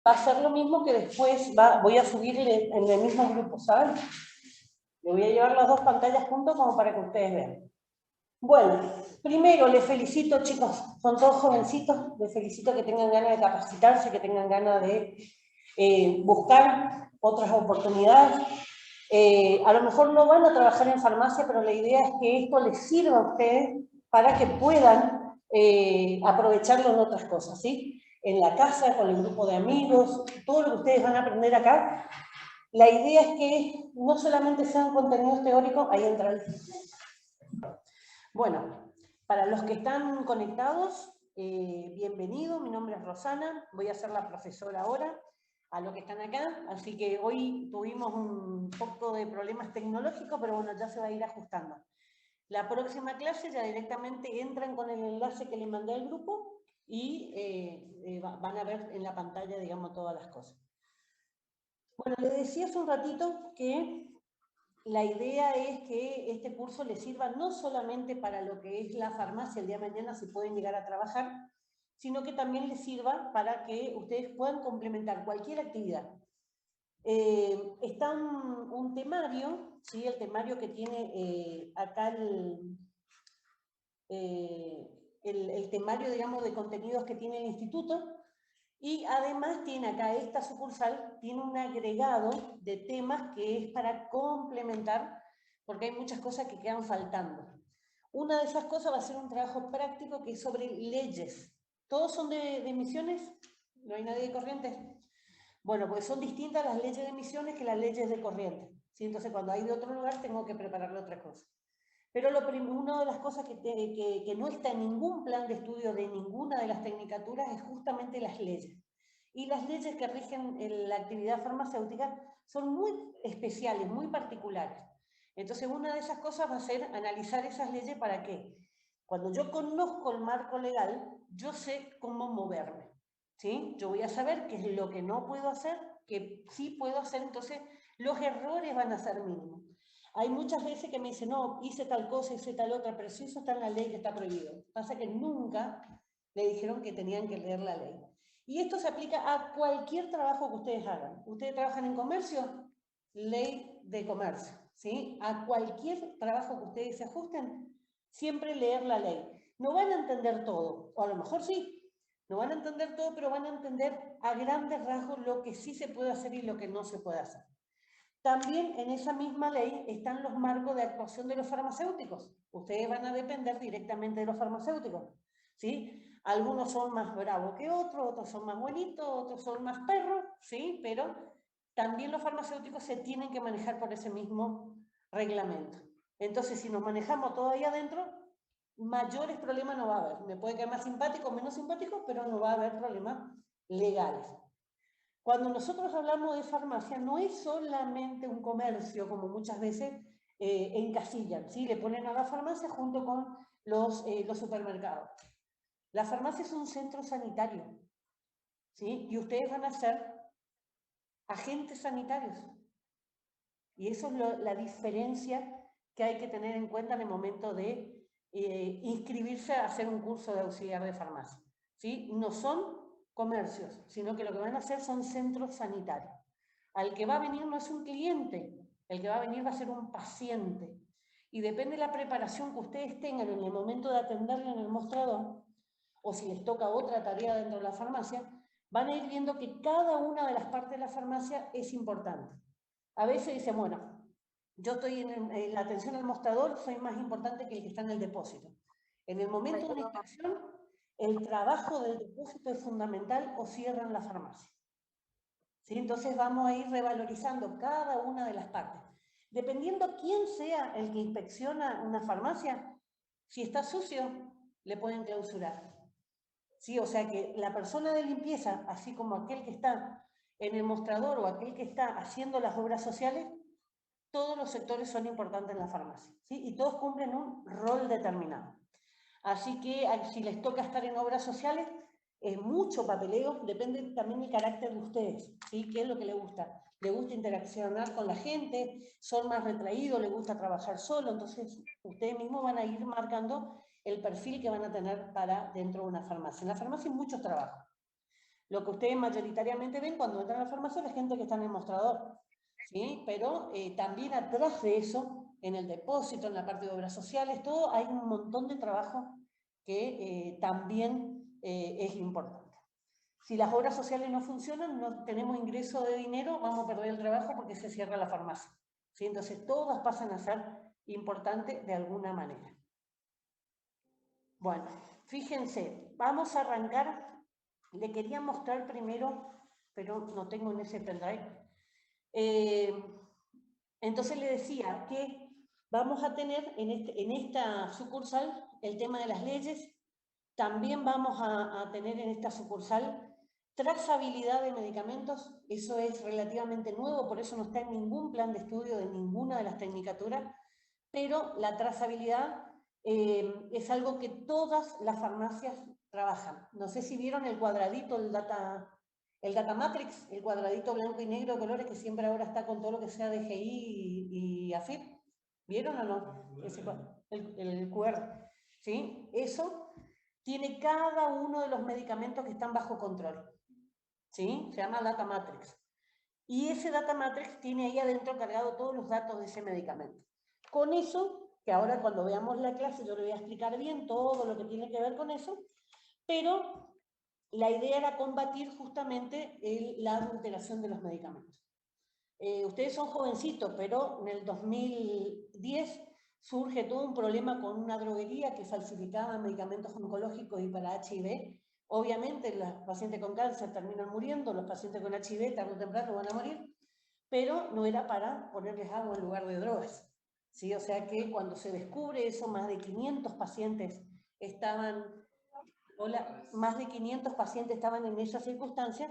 va a ser lo mismo que después voy a subirle en el mismo grupo, ¿saben? Le voy a llevar las dos pantallas juntos como para que ustedes vean. Bueno, primero les felicito, chicos, son todos jovencitos, les felicito que tengan ganas de capacitarse, que tengan ganas de buscar otras oportunidades. A lo mejor no van a trabajar en farmacia, pero la idea es que esto les sirva a ustedes para que puedan aprovecharlo en otras cosas, ¿sí? En la casa, con el grupo de amigos, todo lo que ustedes van a aprender acá. La idea es que no solamente sean contenidos teóricos, ahí entra el... Bueno, para los que están conectados, bienvenido, mi nombre es Rosana, voy a ser la profesora ahora, a los que están acá, así que hoy tuvimos un poco de problemas tecnológicos, pero bueno, ya se va a ir ajustando. La próxima clase ya directamente entran con el enlace que les mandé al grupo y van a ver en la pantalla, digamos, todas las cosas. Bueno, les decía hace un ratito que la idea es que este curso les sirva no solamente para lo que es la farmacia el día de mañana, si pueden llegar a trabajar, sino que también les sirva para que ustedes puedan complementar cualquier actividad. Está un temario, ¿sí? El temario que tiene acá el temario, digamos, de contenidos que tiene el instituto, y además tiene acá esta sucursal, tiene un agregado de temas que es para complementar, porque hay muchas cosas que quedan faltando. Una de esas cosas va a ser un trabajo práctico que es sobre leyes. ¿Todos son de Misiones? ¿No hay nadie de Corrientes? Bueno, pues son distintas las leyes de Misiones que las leyes de Corrientes, ¿sí? Entonces, cuando hay de otro lugar, tengo que prepararle otra cosa. Pero una de las cosas que no está en ningún plan de estudio de ninguna de las tecnicaturas es justamente las leyes. Y las leyes que rigen la actividad farmacéutica son muy especiales, muy particulares. Entonces, una de esas cosas va a ser analizar esas leyes para que, cuando yo conozco el marco legal, yo sé cómo moverme, ¿sí? Yo voy a saber qué es lo que no puedo hacer, que sí puedo hacer, entonces los errores van a ser mínimos. Hay muchas veces que me dicen, no, hice tal cosa, hice tal otra, pero si eso está en la ley que está prohibido. Pasa que nunca le dijeron que tenían que leer la ley. Y esto se aplica a cualquier trabajo que ustedes hagan. Ustedes trabajan en comercio, ley de comercio, ¿sí? A cualquier trabajo que ustedes se ajusten, siempre leer la ley. No van a entender todo, o a lo mejor sí, no van a entender todo, pero van a entender a grandes rasgos lo que sí se puede hacer y lo que no se puede hacer. También en esa misma ley están los marcos de actuación de los farmacéuticos. Ustedes van a depender directamente de los farmacéuticos, ¿sí? Algunos son más bravos que otros, otros son más buenitos, otros son más perros, ¿sí? Pero también los farmacéuticos se tienen que manejar por ese mismo reglamento. Entonces, si nos manejamos todo ahí adentro, mayores problemas no va a haber. Me puede caer más simpático o menos simpático, pero no va a haber problemas legales. Cuando nosotros hablamos de farmacia, no es solamente un comercio, como muchas veces encasillan, ¿sí? Le ponen a la farmacia junto con los supermercados. La farmacia es un centro sanitario, ¿sí? Y ustedes van a ser agentes sanitarios. Y eso es la diferencia que hay que tener en cuenta en el momento de inscribirse a hacer un curso de auxiliar de farmacia, ¿sí? No son comercios, sino que lo que van a hacer son centros sanitarios. Al que va a venir no es un cliente, el que va a venir va a ser un paciente. Y depende de la preparación que ustedes tengan en el momento de atenderle en el mostrador, o si les toca otra tarea dentro de la farmacia, van a ir viendo que cada una de las partes de la farmacia es importante. A veces dicen, bueno, yo estoy en la atención al mostrador, soy más importante que el que está en el depósito. En el momento de una inspección, el trabajo del depósito es fundamental o cierran la farmacia. ¿Sí? Entonces vamos a ir revalorizando cada una de las partes. Dependiendo quién sea el que inspecciona una farmacia, si está sucio, le pueden clausurar. ¿Sí? O sea que la persona de limpieza, así como aquel que está en el mostrador o aquel que está haciendo las obras sociales, todos los sectores son importantes en la farmacia, ¿sí? Y todos cumplen un rol determinado. Así que si les toca estar en obras sociales, es mucho papeleo, depende también del carácter de ustedes, ¿sí? ¿Qué es lo que les gusta? ¿Les gusta interaccionar con la gente? ¿Son más retraídos? ¿Les gusta trabajar solo? Entonces, ustedes mismos van a ir marcando el perfil que van a tener para dentro de una farmacia. En la farmacia hay muchos trabajos. Lo que ustedes mayoritariamente ven cuando entran a la farmacia es la gente que está en el mostrador, ¿sí? Pero también atrás de eso, en el depósito, en la parte de obras sociales, todo, hay un montón de trabajo que también es importante. Si las obras sociales no funcionan, no tenemos ingreso de dinero, vamos a perder el trabajo porque se cierra la farmacia, ¿sí? Entonces todas pasan a ser importantes de alguna manera. Bueno, fíjense, vamos a arrancar. Le quería mostrar primero, pero no tengo en ese pendrive. Entonces le decía que vamos a tener en esta sucursal el tema de las leyes. También vamos a tener en esta sucursal trazabilidad de medicamentos. Eso es relativamente nuevo, por eso no está en ningún plan de estudio de ninguna de las tecnicaturas, pero la trazabilidad es algo que todas las farmacias trabajan. No sé si vieron el cuadradito, el data matrix, el cuadradito blanco y negro de colores que siempre ahora está con todo lo que sea DGI y AFIP. ¿Vieron o no? El QR. ¿Sí? Eso tiene cada uno de los medicamentos que están bajo control. ¿Sí? Se llama data matrix. Y ese data matrix tiene ahí adentro cargado todos los datos de ese medicamento. Con eso, que ahora cuando veamos la clase yo le voy a explicar bien todo lo que tiene que ver con eso, pero la idea era combatir justamente la adulteración de los medicamentos. Ustedes son jovencitos, pero en el 2010 surge todo un problema con una droguería que falsificaba medicamentos oncológicos y para HIV. Obviamente los pacientes con cáncer terminan muriendo, los pacientes con HIV tarde o temprano van a morir, pero no era para ponerles agua en lugar de drogas, ¿sí? O sea que cuando se descubre eso, más de 500 pacientes estaban, más de 500 pacientes estaban en esa circunstancia.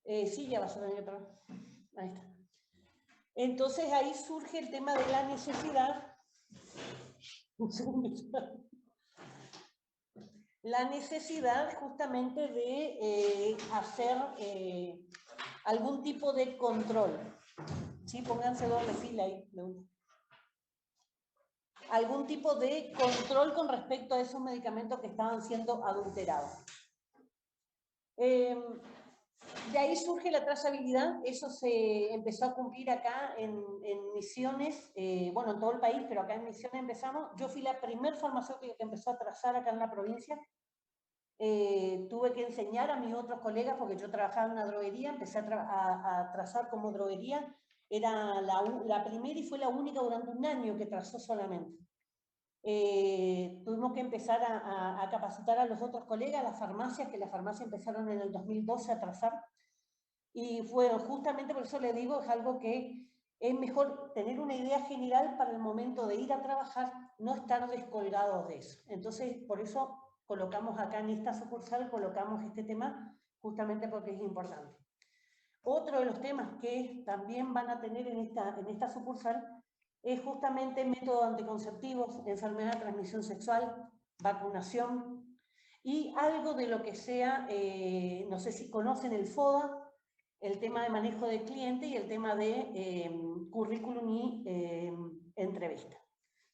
Sí, ya vas a venir otra vez. Ahí está. Entonces ahí surge el tema de la necesidad, la necesidad justamente de hacer algún tipo de control. ¿Sí? Pónganse doble fila ahí. Algún tipo de control con respecto a esos medicamentos que estaban siendo adulterados. De ahí surge la trazabilidad, eso se empezó a cumplir acá en Misiones, bueno, en todo el país, pero acá en Misiones empezamos. Yo fui la primer farmacéutica que empezó a trazar acá en la provincia. Tuve que enseñar a mis otros colegas, porque yo trabajaba en una droguería, empecé a trazar como droguería. Era la primera y fue la única durante un año que trazó solamente. Tuvimos que empezar a capacitar a los otros colegas, las farmacias, que las farmacias empezaron en el 2012 a trazar. Y fue justamente por eso le digo, es algo que es mejor tener una idea general para el momento de ir a trabajar, no estar descolgados de eso. Entonces, por eso colocamos acá en esta sucursal, colocamos este tema, justamente porque es importante. Otro de los temas que también van a tener en esta sucursal es justamente métodos anticonceptivos, enfermedad de transmisión sexual, vacunación, y algo de lo que sea, no sé si conocen el FODA, el tema de manejo del cliente y el tema de currículum y entrevista.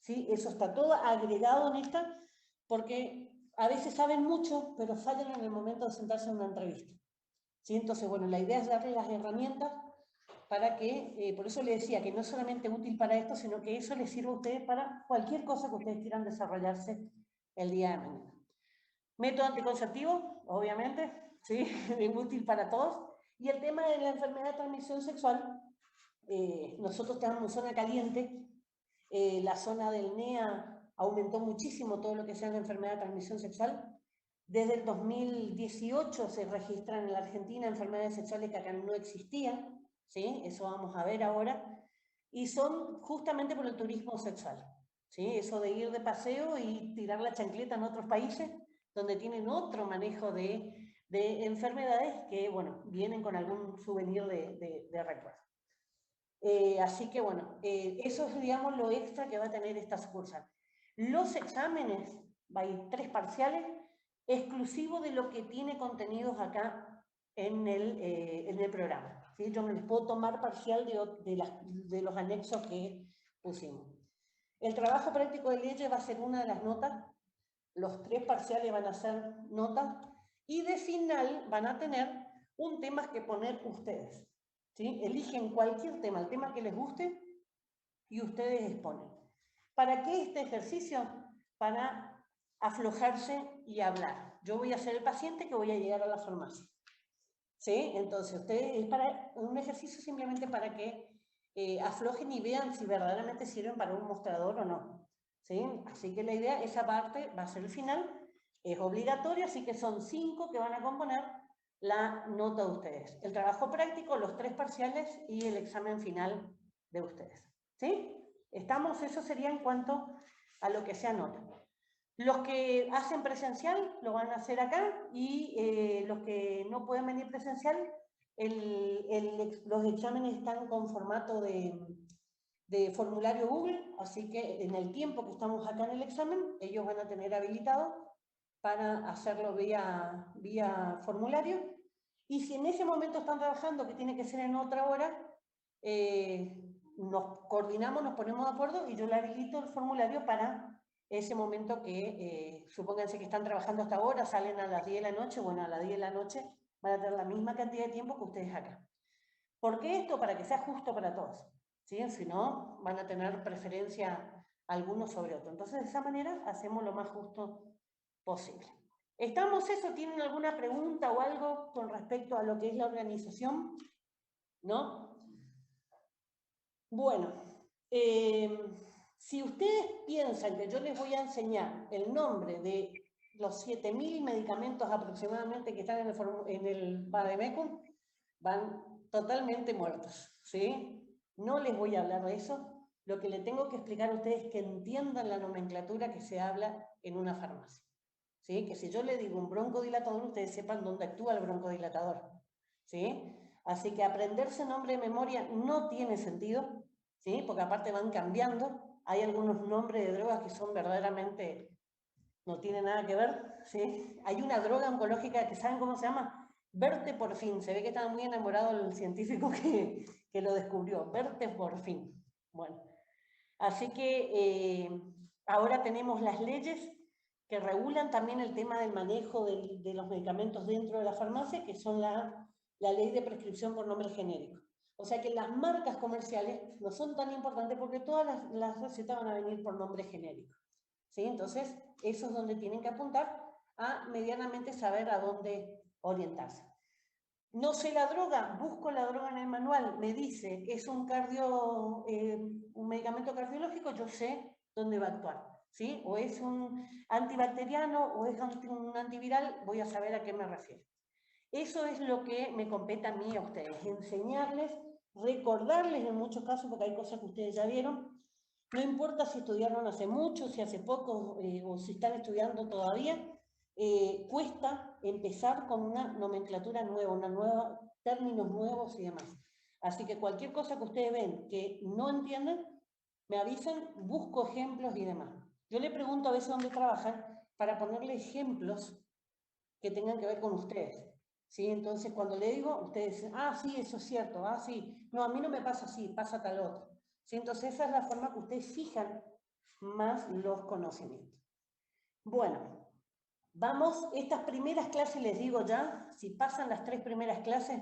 ¿Sí? Eso está todo agregado en esta, porque a veces saben mucho, pero fallan en el momento de sentarse en una entrevista. ¿Sí? Entonces, bueno, la idea es darle las herramientas para que, por eso le decía que no es solamente útil para esto, sino que eso les sirva a ustedes para cualquier cosa que ustedes quieran desarrollarse el día de mañana. Método anticonceptivo, obviamente, ¿sí? Es útil para todos. Y el tema de la enfermedad de transmisión sexual, nosotros estamos en zona caliente, la zona del NEA aumentó muchísimo todo lo que sea la enfermedad de transmisión sexual. Desde el 2018 se registran en la Argentina enfermedades sexuales que acá no existían, ¿sí? Eso vamos a ver ahora. Y son justamente por el turismo sexual, ¿sí? Eso de ir de paseo y tirar la chancleta en otros países donde tienen otro manejo de enfermedades que, bueno, vienen con algún souvenir de recuerdo. Así que, bueno, eso es, digamos, lo extra que va a tener esta sucursal. Los exámenes, hay 3 parciales, exclusivos de lo que tiene contenidos acá en el programa. ¿Sí? Yo me les puedo tomar parcial de los anexos que pusimos. El trabajo práctico de leyes va a ser una de las notas, los 3 parciales van a ser notas, y de final van a tener un tema que poner ustedes. ¿Sí? Eligen cualquier tema, el tema que les guste, y ustedes exponen. ¿Para qué este ejercicio? Para aflojarse y hablar. Yo voy a ser el paciente que voy a llegar a la farmacia. ¿Sí? Entonces, ustedes, es para un ejercicio simplemente para que aflojen y vean si verdaderamente sirven para un mostrador o no. ¿Sí? Así que la idea, esa parte va a ser el final, es obligatoria, así que son 5 que van a componer la nota de ustedes. El trabajo práctico, los 3 parciales y el examen final de ustedes. ¿Sí? ¿Estamos? Eso sería en cuanto a lo que se anota. Los que hacen presencial lo van a hacer acá y los que no pueden venir presencial, los exámenes están con formato de formulario Google, así que en el tiempo que estamos acá en el examen, ellos van a tener habilitado para hacerlo vía formulario. Y si en ese momento están trabajando, que tiene que ser en otra hora, nos coordinamos, nos ponemos de acuerdo y yo le habilito el formulario para ese momento que, supónganse que están trabajando hasta ahora, salen a las 10 de la noche, bueno, a las 10 de la noche van a tener la misma cantidad de tiempo que ustedes acá. ¿Por qué esto? Para que sea justo para todos, ¿sí? Si no, van a tener preferencia algunos sobre otros. Entonces, de esa manera, hacemos lo más justo posible. ¿Estamos eso? ¿Tienen alguna pregunta o algo con respecto a lo que es la organización? ¿No? Bueno, si ustedes piensan que yo les voy a enseñar el nombre de los 7.000 medicamentos aproximadamente que están en el Vademecum, van totalmente muertos, ¿sí? No les voy a hablar de eso. Lo que le tengo que explicar a ustedes es que entiendan la nomenclatura que se habla en una farmacia, ¿sí? Que si yo le digo un broncodilatador, ustedes sepan dónde actúa el broncodilatador, ¿sí? Así que aprenderse nombre de memoria no tiene sentido, ¿sí? Porque aparte van cambiando. Hay algunos nombres de drogas que son verdaderamente, no tienen nada que ver, ¿sí? Hay una droga oncológica que, ¿saben cómo se llama? Verteporfin. Se ve que estaba muy enamorado el científico que lo descubrió. Verteporfin. Bueno, así que ahora tenemos las leyes que regulan también el tema del manejo de los medicamentos dentro de la farmacia, que son la ley de prescripción por nombre genérico. O sea que las marcas comerciales no son tan importantes porque todas las recetas van a venir por nombre genérico. ¿Sí? Entonces, eso es donde tienen que apuntar a medianamente saber a dónde orientarse. No sé la droga, busco la droga en el manual, me dice, es un medicamento cardiológico, yo sé dónde va a actuar, ¿sí? O es un antibacteriano o es un antiviral, voy a saber a qué me refiero. Eso es lo que me compete a mí y a ustedes, enseñarles, recordarles en muchos casos, porque hay cosas que ustedes ya vieron, no importa si estudiaron hace mucho, si hace poco o si están estudiando todavía, cuesta empezar con una nomenclatura nueva, términos nuevos y demás. Así que cualquier cosa que ustedes ven que no entienden, me avisan, busco ejemplos y demás. Yo le pregunto a veces dónde trabajan para ponerle ejemplos que tengan que ver con ustedes. ¿Sí? Entonces, cuando le digo, ustedes dicen, ah, sí, eso es cierto, ah, sí, no, a mí no me pasa así, pasa tal otro. ¿Sí? Entonces, esa es la forma que ustedes fijan más los conocimientos. Bueno, vamos, estas primeras clases, les digo ya, si pasan las 3 primeras clases,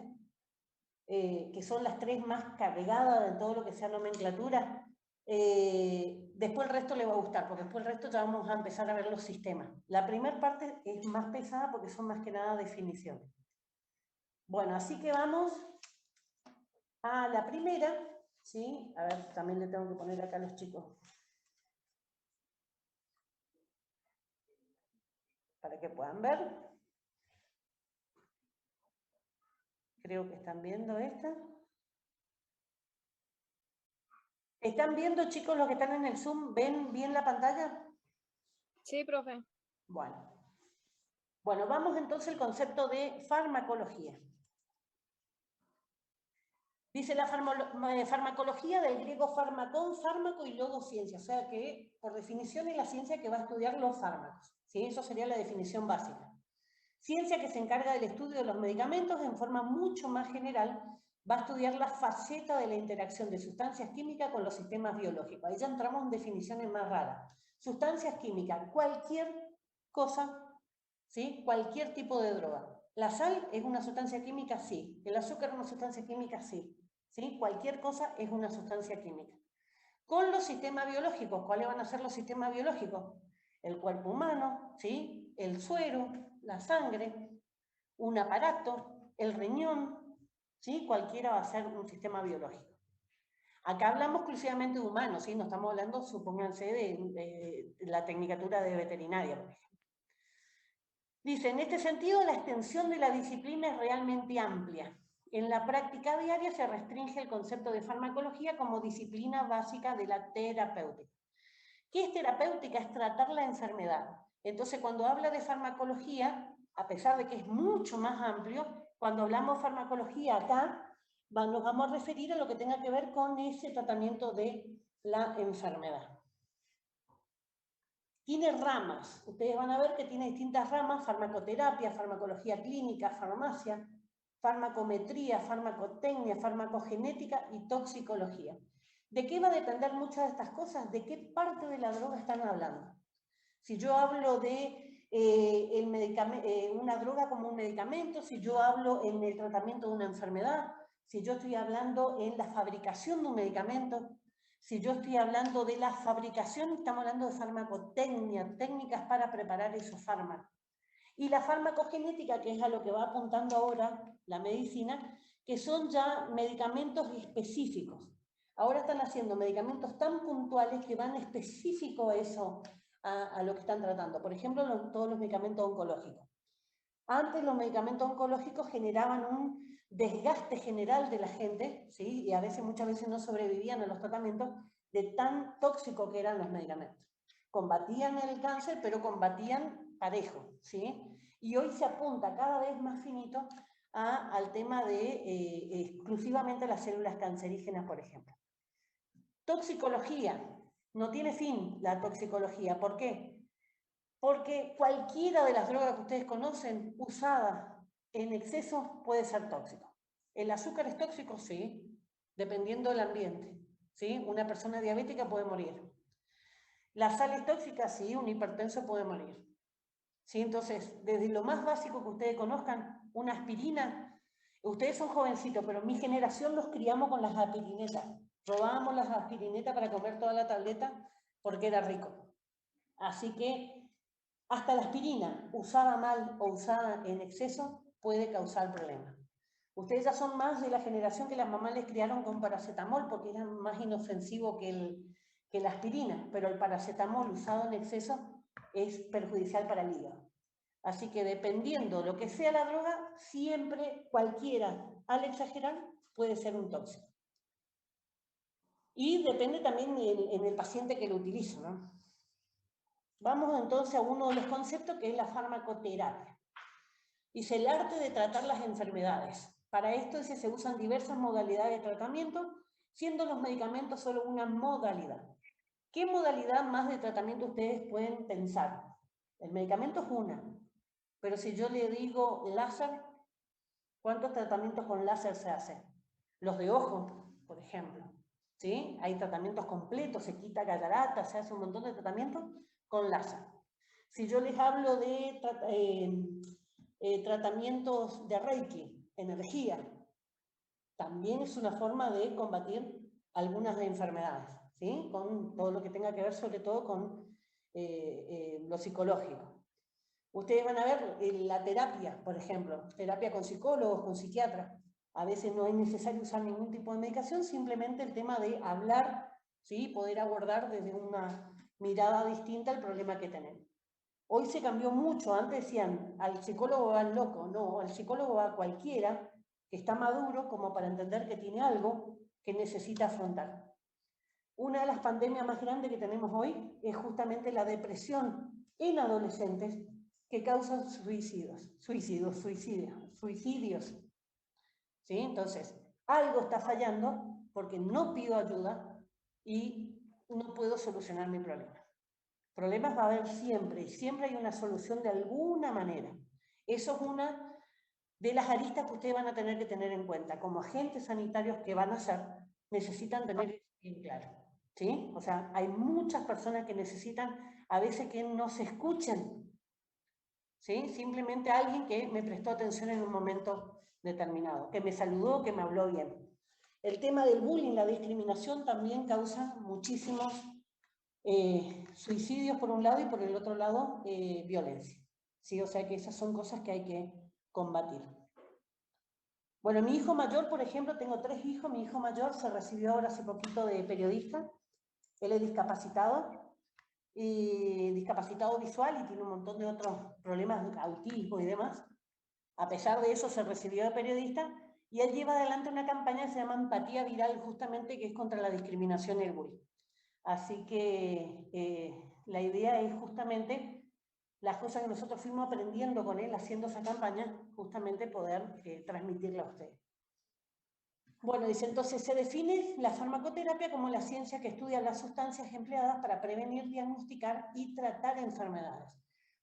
que son las 3 más cargadas de todo lo que sea nomenclatura, después el resto le va a gustar, porque después el resto ya vamos a empezar a ver los sistemas. La primera parte es más pesada porque son más que nada definiciones. Bueno, así que vamos a la primera, ¿sí? A ver, también le tengo que poner acá a los chicos para que puedan ver. Creo que están viendo esta. ¿Están viendo, chicos, los que están en el Zoom? ¿Ven bien la pantalla? Sí, profe. Bueno. Bueno, vamos entonces al concepto de farmacología. Dice la farmacología del griego farmacón, fármaco y luego ciencia. O sea que, por definición, es la ciencia que va a estudiar los fármacos. ¿Sí? Eso sería la definición básica. Ciencia que se encarga del estudio de los medicamentos en forma mucho más general, va a estudiar la faceta de la interacción de sustancias químicas con los sistemas biológicos. Ahí ya entramos en definiciones más raras. Sustancias químicas, cualquier cosa, ¿sí? Cualquier tipo de droga. ¿La sal es una sustancia química? Sí. ¿El azúcar es una sustancia química? Sí. ¿Sí? Cualquier cosa es una sustancia química. Con los sistemas biológicos, ¿cuáles van a ser los sistemas biológicos? El cuerpo humano, ¿sí? El suero, la sangre, un aparato, el riñón, ¿sí? Cualquiera va a ser un sistema biológico. Acá hablamos exclusivamente de humanos, ¿sí? No estamos hablando, supónganse, de la tecnicatura de veterinaria, por ejemplo. Dice, en este sentido, la extensión de la disciplina es realmente amplia. En la práctica diaria se restringe el concepto de farmacología como disciplina básica de la terapéutica. ¿Qué es terapéutica? Es tratar la enfermedad. Entonces, cuando habla de farmacología, a pesar de que es mucho más amplio, cuando hablamos de farmacología acá, nos vamos a referir a lo que tenga que ver con ese tratamiento de la enfermedad. Tiene ramas, ustedes van a ver que tiene distintas ramas: farmacoterapia, farmacología clínica, farmacia, farmacometría, farmacotecnia, farmacogenética y toxicología. ¿De qué va a depender muchas de estas cosas? ¿De qué parte de la droga están hablando? Si yo hablo de una droga como un medicamento, si yo hablo en el tratamiento de una enfermedad, si yo estoy hablando en la fabricación de un medicamento, si yo estoy hablando de la fabricación, estamos hablando de farmacotecnia, técnicas para preparar esos fármacos. Y la farmacogenética, que es a lo que va apuntando ahora la medicina, que son ya medicamentos específicos. Ahora están haciendo medicamentos tan puntuales que van específico a eso, a lo que están tratando. Por ejemplo, todos los medicamentos oncológicos. Antes los medicamentos oncológicos generaban un desgaste general de la gente, ¿sí? Y a veces, muchas veces no sobrevivían a los tratamientos de tan tóxicos que eran los medicamentos. Combatían el cáncer, pero combatían parejo, ¿sí? Y hoy se apunta cada vez más finito al tema de exclusivamente las células cancerígenas, por ejemplo. Toxicología. No tiene fin la toxicología. ¿Por qué? Porque cualquiera de las drogas que ustedes conocen, usada en exceso, puede ser tóxico. ¿El azúcar es tóxico? Sí, dependiendo del ambiente. ¿Sí? Una persona diabética puede morir. ¿La sal es tóxica? Sí, un hipertenso puede morir. ¿Sí? Entonces, desde lo más básico que ustedes conozcan, una aspirina. Ustedes son jovencitos, pero mi generación los criamos con las aspirinetas. Robábamos las aspirinetas para comer toda la tableta porque era rico. Así que hasta la aspirina, usada mal o usada en exceso, puede causar problemas. Ustedes ya son más de la generación que las mamás les criaron con paracetamol porque era más inofensivo que la aspirina, pero el paracetamol usado en exceso es perjudicial para el hígado. Así que dependiendo de lo que sea la droga, siempre cualquiera, al exagerar, puede ser un tóxico. Y depende también en el paciente que lo utiliza, ¿no? Vamos entonces a uno de los conceptos, que es la farmacoterapia. Dice, el arte de tratar las enfermedades. Para esto dice, se usan diversas modalidades de tratamiento, siendo los medicamentos solo una modalidad. ¿Qué modalidad más de tratamiento ustedes pueden pensar? El medicamento es una, pero si yo le digo láser, ¿cuántos tratamientos con láser se hacen? Los de ojo, por ejemplo. ¿Sí? Hay tratamientos completos, se quita catarata, se hace un montón de tratamientos con láser. Si yo les hablo de tratamientos de Reiki, energía, también es una forma de combatir algunas enfermedades, ¿sí? Con todo lo que tenga que ver sobre todo con lo psicológico. Ustedes van a ver la terapia, por ejemplo, terapia con psicólogos, con psiquiatras. A veces no es necesario usar ningún tipo de medicación, simplemente el tema de hablar, ¿sí? Poder abordar desde una mirada distinta el problema que tenemos. Hoy se cambió mucho, antes decían, al psicólogo va el loco, no, al psicólogo va cualquiera que está maduro como para entender que tiene algo que necesita afrontar. Una de las pandemias más grandes que tenemos hoy es justamente la depresión en adolescentes que causan suicidios. ¿Sí? Entonces, algo está fallando porque no pido ayuda y no puedo solucionar mi problema. Problemas va a haber siempre, y siempre hay una solución de alguna manera. Eso es una de las aristas que ustedes van a tener que tener en cuenta. Como agentes sanitarios que van a ser, necesitan tener eso bien claro. ¿Sí? O sea, hay muchas personas que necesitan a veces que no se escuchen. ¿sí? Simplemente alguien que me prestó atención en un momento determinado, que me saludó, que me habló bien. El tema del bullying, la discriminación, también causa muchísimos suicidios por un lado y por el otro lado violencia. ¿Sí? O sea que esas son cosas que hay que combatir. Bueno, mi hijo mayor, por ejemplo, tengo 3 hijos, mi hijo mayor se recibió ahora hace poquito de periodista, él es discapacitado, y discapacitado visual y tiene un montón de otros problemas de autismo y demás. A pesar de eso se recibió de periodista y él lleva adelante una campaña que se llama Empatía Viral, justamente, que es contra la discriminación y el bullying. Así que la idea es justamente las cosas que nosotros fuimos aprendiendo con él haciendo esa campaña, justamente poder transmitirla a ustedes. Bueno, dice, entonces se define la farmacoterapia como la ciencia que estudia las sustancias empleadas para prevenir, diagnosticar y tratar enfermedades.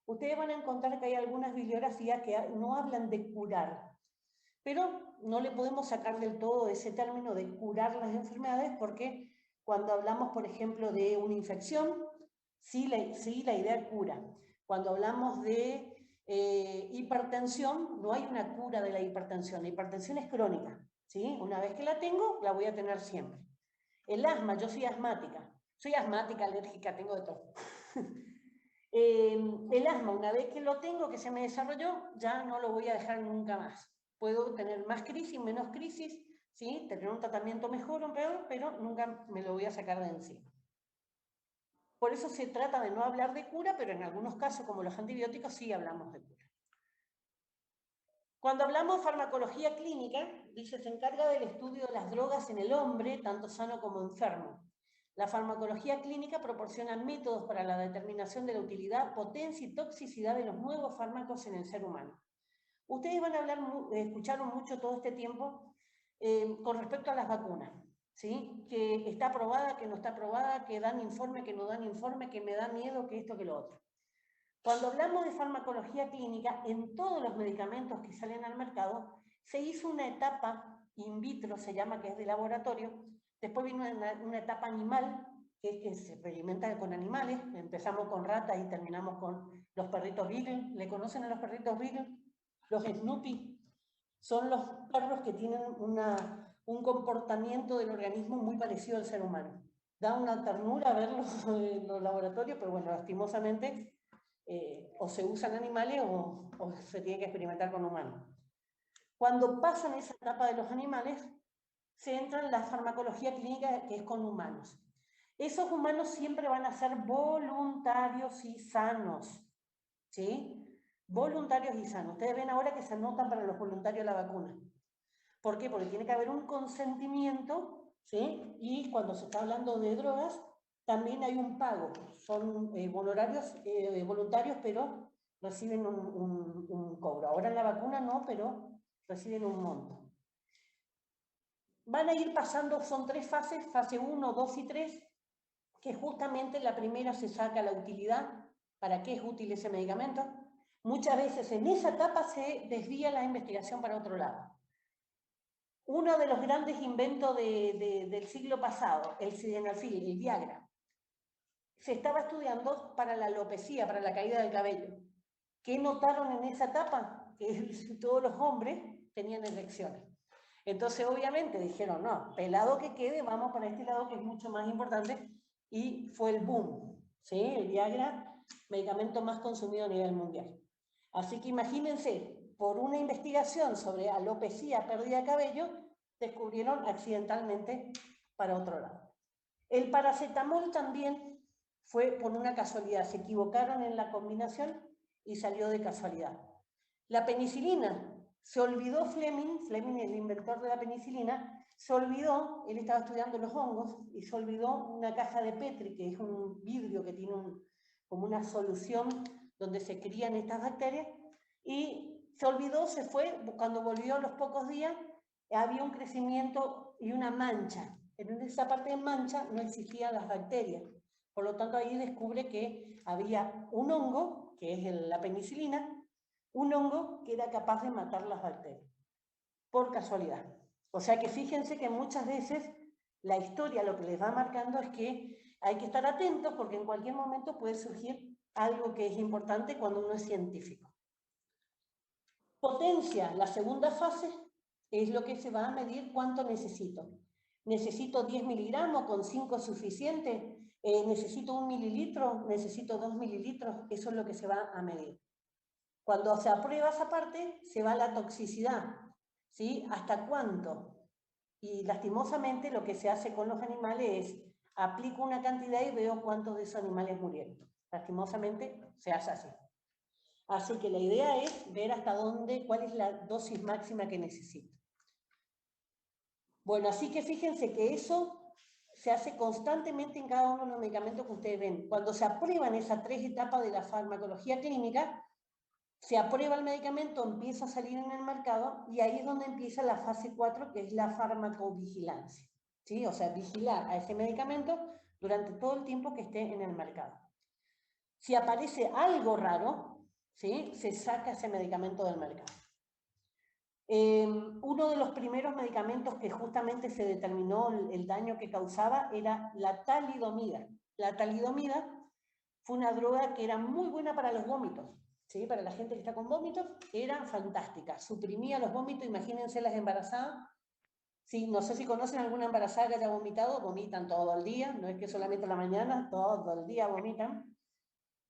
Ustedes van a encontrar que hay algunas bibliografías que no hablan de curar, pero no le podemos sacar del todo ese término de curar las enfermedades porque cuando hablamos, por ejemplo, de una infección, sí la idea cura. Cuando hablamos de hipertensión, no hay una cura de la hipertensión es crónica. ¿Sí? Una vez que la tengo, la voy a tener siempre. El asma, yo soy asmática, alérgica, tengo de todo. El asma, una vez que lo tengo, que se me desarrolló, ya no lo voy a dejar nunca más. Puedo tener más crisis, menos crisis, ¿sí? Tener un tratamiento mejor o peor, pero nunca me lo voy a sacar de encima. Por eso se trata de no hablar de cura, pero en algunos casos, como los antibióticos, sí hablamos de cura. Cuando hablamos de farmacología clínica, dice, se encarga del estudio de las drogas en el hombre, tanto sano como enfermo. La farmacología clínica proporciona métodos para la determinación de la utilidad, potencia y toxicidad de los nuevos fármacos en el ser humano. Ustedes van a escucharon mucho todo este tiempo con respecto a las vacunas, ¿sí? Que está aprobada, que no está aprobada, que dan informe, que no dan informe, que me da miedo, que esto, que lo otro. Cuando hablamos de farmacología clínica, en todos los medicamentos que salen al mercado, se hizo una etapa in vitro, se llama, que es de laboratorio, después vino una etapa animal, que es que se experimenta con animales, empezamos con ratas y terminamos con los perritos Beagle. ¿Le conocen a los perritos Beagle? Los Snoopy. Son los perros que tienen un comportamiento del organismo muy parecido al ser humano. Da una ternura verlos en los laboratorios, pero bueno, lastimosamente o se usan animales o se tiene que experimentar con humanos. Cuando pasan esa etapa de los animales, se entra en la farmacología clínica, que es con humanos. Esos humanos siempre van a ser voluntarios y sanos, ¿sí? Voluntarios y sanos. Ustedes ven ahora que se anotan para los voluntarios la vacuna. ¿Por qué? Porque tiene que haber un consentimiento, ¿sí? Y cuando se está hablando de drogas, también hay un pago. Son honorarios voluntarios, pero reciben un cobro. Ahora en la vacuna no, pero reciben un monto. Van a ir pasando, son 3 fases, fase 1, 2 y 3, que justamente en la primera se saca la utilidad, para qué es útil ese medicamento. Muchas veces en esa etapa se desvía la investigación para otro lado. Uno de los grandes inventos del siglo pasado, el sildenafil, el Viagra, se estaba estudiando para la alopecia, para la caída del cabello. ¿Qué notaron en esa etapa? Que todos los hombres tenían erecciones. Entonces, obviamente, dijeron, no, pelado que quede, vamos para este lado que es mucho más importante, y fue el boom, ¿sí? El Viagra, medicamento más consumido a nivel mundial. Así que imagínense, por una investigación sobre alopecia, pérdida de cabello, descubrieron accidentalmente para otro lado. El paracetamol también fue por una casualidad, se equivocaron en la combinación y salió de casualidad. La penicilina, se olvidó Fleming, el inventor de la penicilina, se olvidó, él estaba estudiando los hongos, y se olvidó una caja de Petri, que es un vidrio que tiene como una solución donde se crían estas bacterias, y se olvidó, se fue, cuando volvió a los pocos días, había un crecimiento y una mancha. En esa parte de mancha no existían las bacterias. Por lo tanto, ahí descubre que había un hongo, que es la penicilina, un hongo que era capaz de matar las bacterias, por casualidad. O sea que fíjense que muchas veces la historia lo que les va marcando es que hay que estar atentos porque en cualquier momento puede surgir algo que es importante cuando uno es científico. Potencia, la segunda fase, es lo que se va a medir cuánto necesito. ¿Necesito 10 miligramos? ¿Con 5 es suficiente? ¿Necesito 1 mililitro? ¿Necesito 2 mililitros? Eso es lo que se va a medir. Cuando se aprueba esa parte, se va la toxicidad, ¿sí? ¿Hasta cuánto? Y lastimosamente lo que se hace con los animales es, aplico una cantidad y veo cuántos de esos animales murieron. Lastimosamente se hace así. Así que la idea es ver hasta dónde, cuál es la dosis máxima que necesito. Bueno, así que fíjense que eso se hace constantemente en cada uno de los medicamentos que ustedes ven. Cuando se aprueban esas 3 etapas de la farmacología clínica, se aprueba el medicamento, empieza a salir en el mercado y ahí es donde empieza la fase 4, que es la farmacovigilancia. ¿Sí? O sea, vigilar a ese medicamento durante todo el tiempo que esté en el mercado. Si aparece algo raro, ¿sí? Se saca ese medicamento del mercado. Uno de los primeros medicamentos que justamente se determinó el daño que causaba era la talidomida. La talidomida fue una droga que era muy buena para los vómitos, ¿sí? Para la gente que está con vómitos, era fantástica. Suprimía los vómitos, imagínense las embarazadas. Sí, no sé si conocen alguna embarazada que haya vomitado, vomitan todo el día, no es que solamente en la mañana, todo el día vomitan.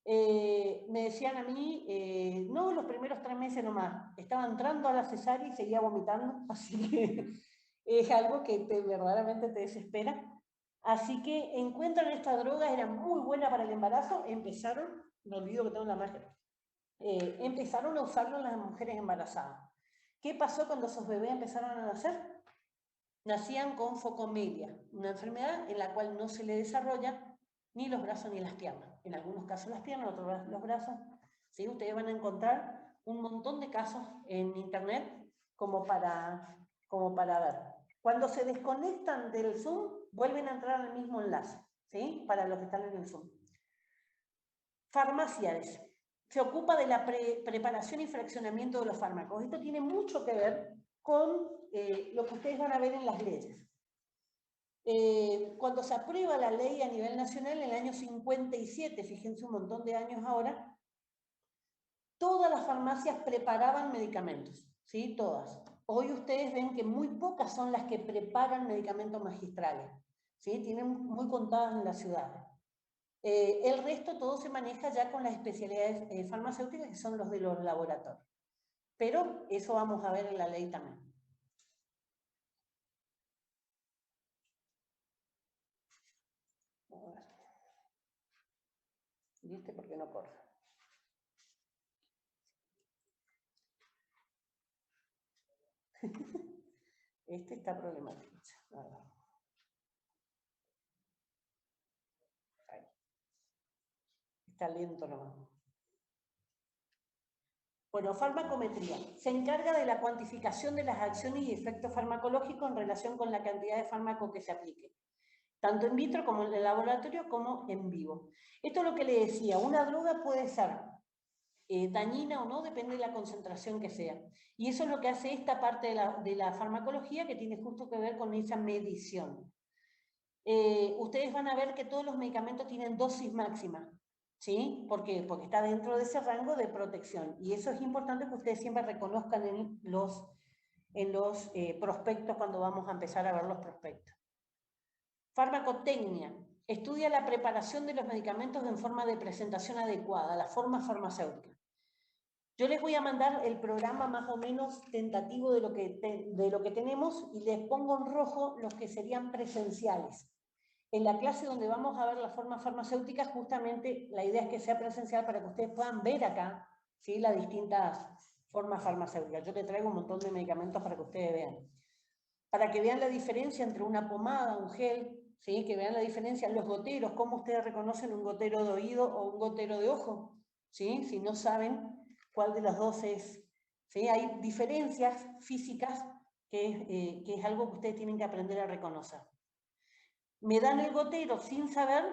Me decían a mí, no, los primeros 3 meses nomás, estaba entrando a la cesárea y seguía vomitando, así que es algo que verdaderamente te desespera. Así que encuentran esta droga, era muy buena para el embarazo, empezaron, me olvido que tengo la máscara, empezaron a usarlo en las mujeres embarazadas. ¿Qué pasó cuando esos bebés empezaron a nacer? Nacían con focomelia, una enfermedad en la cual no se le desarrolla ni los brazos ni las piernas. En algunos casos las piernas, en otros los brazos. ¿Sí? Ustedes van a encontrar un montón de casos en internet como para ver. Cuando se desconectan del Zoom, vuelven a entrar al mismo enlace, ¿sí? Para los que están en el Zoom. Farmacias. Se ocupa de la preparación y fraccionamiento de los fármacos. Esto tiene mucho que ver con lo que ustedes van a ver en las leyes. Cuando se aprueba la ley a nivel nacional en el año 57, fíjense un montón de años ahora, todas las farmacias preparaban medicamentos, ¿sí? Todas. Hoy ustedes ven que muy pocas son las que preparan medicamentos magistrales, ¿sí? Tienen muy contadas en la ciudad. El resto todo se maneja ya con las especialidades farmacéuticas, que son los de los laboratorios. Pero eso vamos a ver en la ley también. ¿Viste? ¿Por qué no corre? Este está problemático. Ahí. Está lento nomás. Bueno, farmacometría. Se encarga de la cuantificación de las acciones y efectos farmacológicos en relación con la cantidad de fármaco que se aplique, tanto in vitro como en el laboratorio como en vivo. Esto es lo que le decía, una droga puede ser dañina o no, depende de la concentración que sea. Y eso es lo que hace esta parte de la farmacología, que tiene justo que ver con esa medición. Ustedes van a ver que todos los medicamentos tienen dosis máxima. ¿Sí? ¿Por qué? Porque está dentro de ese rango de protección. Y eso es importante que ustedes siempre reconozcan en los prospectos cuando vamos a empezar a ver los prospectos. Farmacotecnia. Estudia la preparación de los medicamentos en forma de presentación adecuada, la forma farmacéutica. Yo les voy a mandar el programa más o menos tentativo de lo que tenemos y les pongo en rojo los que serían presenciales. En la clase donde vamos a ver la forma farmacéutica, justamente la idea es que sea presencial para que ustedes puedan ver acá, ¿sí? Las distintas formas farmacéuticas. Yo les traigo un montón de medicamentos para que ustedes vean. Para que vean la diferencia entre una pomada, un gel, ¿sí? Que vean la diferencia, los goteros, cómo ustedes reconocen un gotero de oído o un gotero de ojo, ¿sí? Si no saben cuál de los dos es. ¿Sí? Hay diferencias físicas que es algo que ustedes tienen que aprender a reconocer. Me dan el gotero sin saber,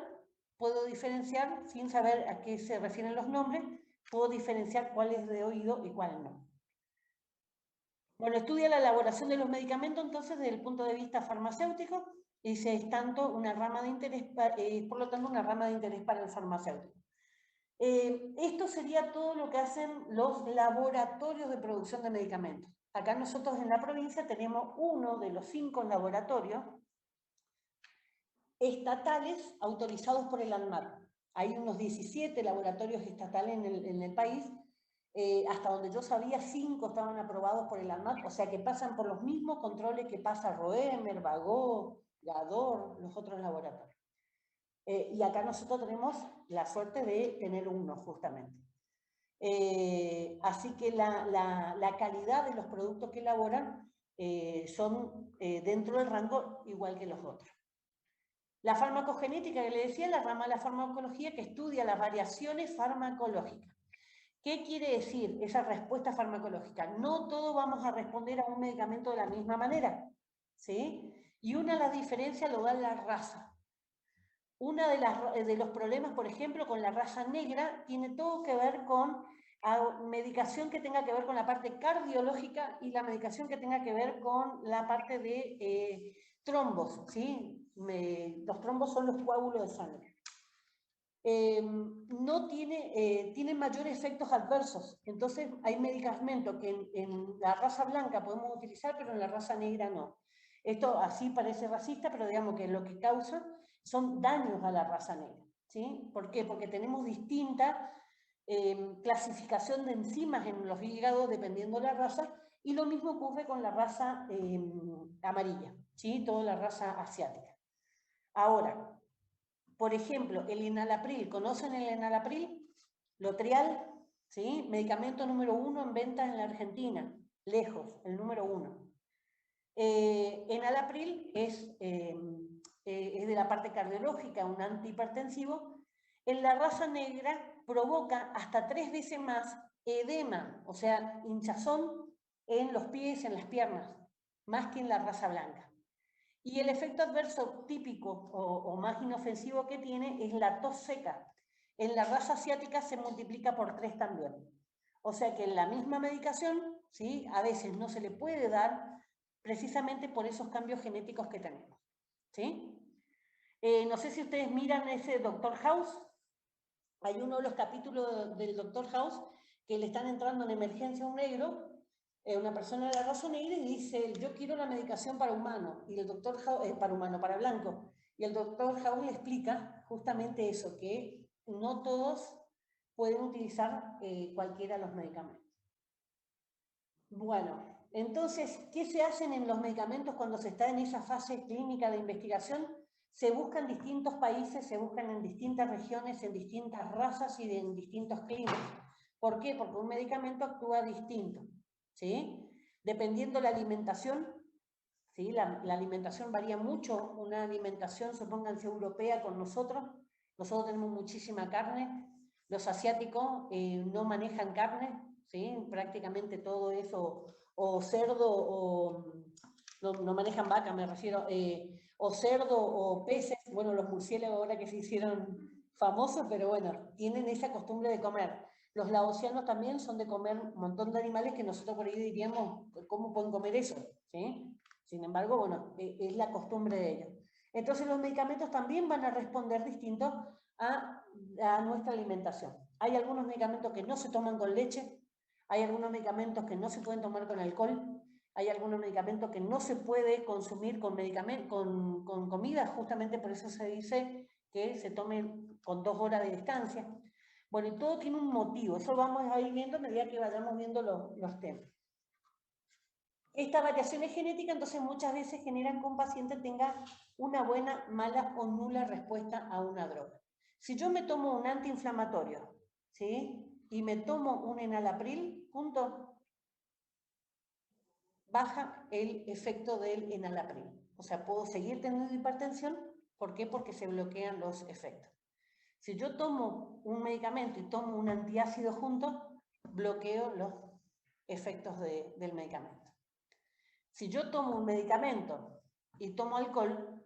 puedo diferenciar, sin saber a qué se refieren los nombres, puedo diferenciar cuál es de oído y cuál no. Bueno, estudia la elaboración de los medicamentos entonces desde el punto de vista farmacéutico, y es tanto una rama de interés, por lo tanto una rama de interés para el farmacéutico. Esto sería todo lo que hacen los laboratorios de producción de medicamentos. Acá nosotros en la provincia tenemos uno de los 5 laboratorios estatales autorizados por el ANMAT. Hay unos 17 laboratorios estatales en el país. Hasta donde yo sabía, 5 estaban aprobados por el ANMAT, o sea que pasan por los mismos controles que pasa Roemer, Bagó, Gador, los otros laboratorios. Y acá nosotros tenemos la suerte de tener uno, justamente. Así que la calidad de los productos que elaboran son dentro del rango igual que los otros. La farmacogenética que le decía, la rama de la farmacología que estudia las variaciones farmacológicas. ¿Qué quiere decir esa respuesta farmacológica? No todos vamos a responder a un medicamento de la misma manera, ¿sí? Y una de las diferencias lo da la raza. Uno de los problemas, por ejemplo, con la raza negra, tiene todo que ver con medicación que tenga que ver con la parte cardiológica y la medicación que tenga que ver con la parte de trombos, ¿sí? Los trombos son los coágulos de sangre. No tienen mayores efectos adversos. Entonces hay medicamentos que en la raza blanca podemos utilizar, pero en la raza negra no. Esto así parece racista, pero digamos que lo que causa son daños a la raza negra, ¿sí? ¿Por qué? Porque tenemos distinta clasificación de enzimas en los hígados dependiendo de la raza, y lo mismo ocurre con la raza amarilla, ¿sí? Toda la raza asiática. Ahora, por ejemplo, el enalapril. ¿Conocen el enalapril? Lotrial, ¿sí? Medicamento número 1 en ventas en la Argentina. Lejos, el número 1. Enalapril es de la parte cardiológica, un antihipertensivo. En la raza negra provoca hasta 3 veces más edema, o sea, hinchazón en los pies, en las piernas, más que en la raza blanca. Y el efecto adverso típico o más inofensivo que tiene es la tos seca. En la raza asiática se multiplica por 3 también. O sea que en la misma medicación, ¿sí? A veces no se le puede dar precisamente por esos cambios genéticos que tenemos, ¿sí? No sé si ustedes miran ese Doctor House. Hay uno de los capítulos del Doctor House que le están entrando en emergencia a un negro, una persona de la raza negra, y dice: yo quiero la medicación para humano, y el doctor House, para humano, para blanco, y el doctor House le explica justamente eso, que no todos pueden utilizar cualquiera de los medicamentos. Bueno, entonces, ¿qué se hacen en los medicamentos cuando se está en esa fase clínica de investigación? Se buscan distintos países, se buscan en distintas regiones, en distintas razas y en distintos climas. ¿Por qué? Porque un medicamento actúa distinto, ¿sí? Dependiendo la alimentación, ¿sí? La alimentación varía mucho. Una alimentación, supónganse, europea con nosotros tenemos muchísima carne. Los asiáticos no manejan carne, ¿sí? Prácticamente todo eso, o cerdo, o no manejan vaca, me refiero, o cerdo o peces. Bueno, los murciélagos ahora que se hicieron famosos, pero bueno, tienen esa costumbre de comer. Los laosianos también son de comer un montón de animales que nosotros por ahí diríamos: ¿cómo pueden comer eso? ¿Sí? Sin embargo, bueno, es la costumbre de ellos. Entonces los medicamentos también van a responder distinto a nuestra alimentación. Hay algunos medicamentos que no se toman con leche, hay algunos medicamentos que no se pueden tomar con alcohol, hay algunos medicamentos que no se puede consumir con comida, justamente por eso se dice que se tomen con 2 horas de distancia. Bueno, y todo tiene un motivo, eso vamos a ir viendo a medida que vayamos viendo los temas. Estas variaciones genéticas entonces muchas veces generan que un paciente tenga una buena, mala o nula respuesta a una droga. Si yo me tomo un antiinflamatorio, ¿sí? Y me tomo un enalapril, punto, baja el efecto del enalapril. O sea, puedo seguir teniendo hipertensión. ¿Por qué? Porque se bloquean los efectos. Si yo tomo un medicamento y tomo un antiácido junto, bloqueo los efectos del medicamento. Si yo tomo un medicamento y tomo alcohol,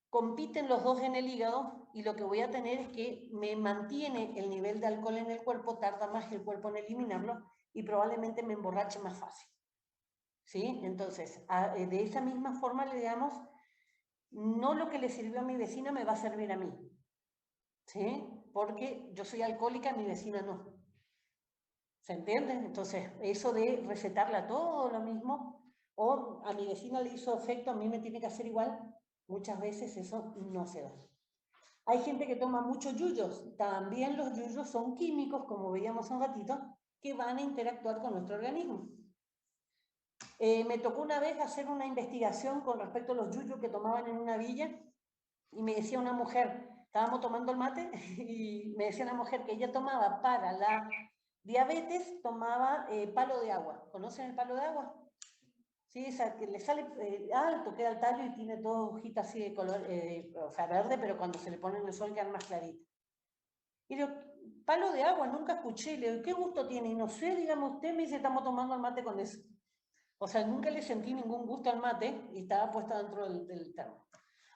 compiten los dos en el hígado y lo que voy a tener es que me mantiene el nivel de alcohol en el cuerpo, tarda más el cuerpo en eliminarlo y probablemente me emborrache más fácil. ¿Sí? Entonces, de esa misma forma le damos, no lo que le sirvió a mi vecino me va a servir a mí. ¿Sí? porque yo soy alcohólica, mi vecina no. ¿Se entiende? Entonces, eso de recetarle a todo lo mismo, o a mi vecina le hizo efecto, a mí me tiene que hacer igual, muchas veces eso no se da. Hay gente que toma muchos yuyos, también los yuyos son químicos, como veíamos un ratito, que van a interactuar con nuestro organismo. Me tocó una vez hacer una investigación con respecto a los yuyos que tomaban en una villa, y me decía una mujer, estábamos tomando el mate, y me decía una mujer que ella tomaba para la diabetes, tomaba palo de agua. ¿Conocen el palo de agua? Sí, esa que le sale alto, queda el tallo y tiene todo hojitas así de color, o sea, verde, pero cuando se le pone en el sol quedan más claritas. Y le digo, palo de agua, nunca escuché. Le digo, ¿qué gusto tiene? Y no sé, dígame usted, me dice, estamos tomando el mate con eso. O sea, nunca le sentí ningún gusto al mate y estaba puesto dentro del termo.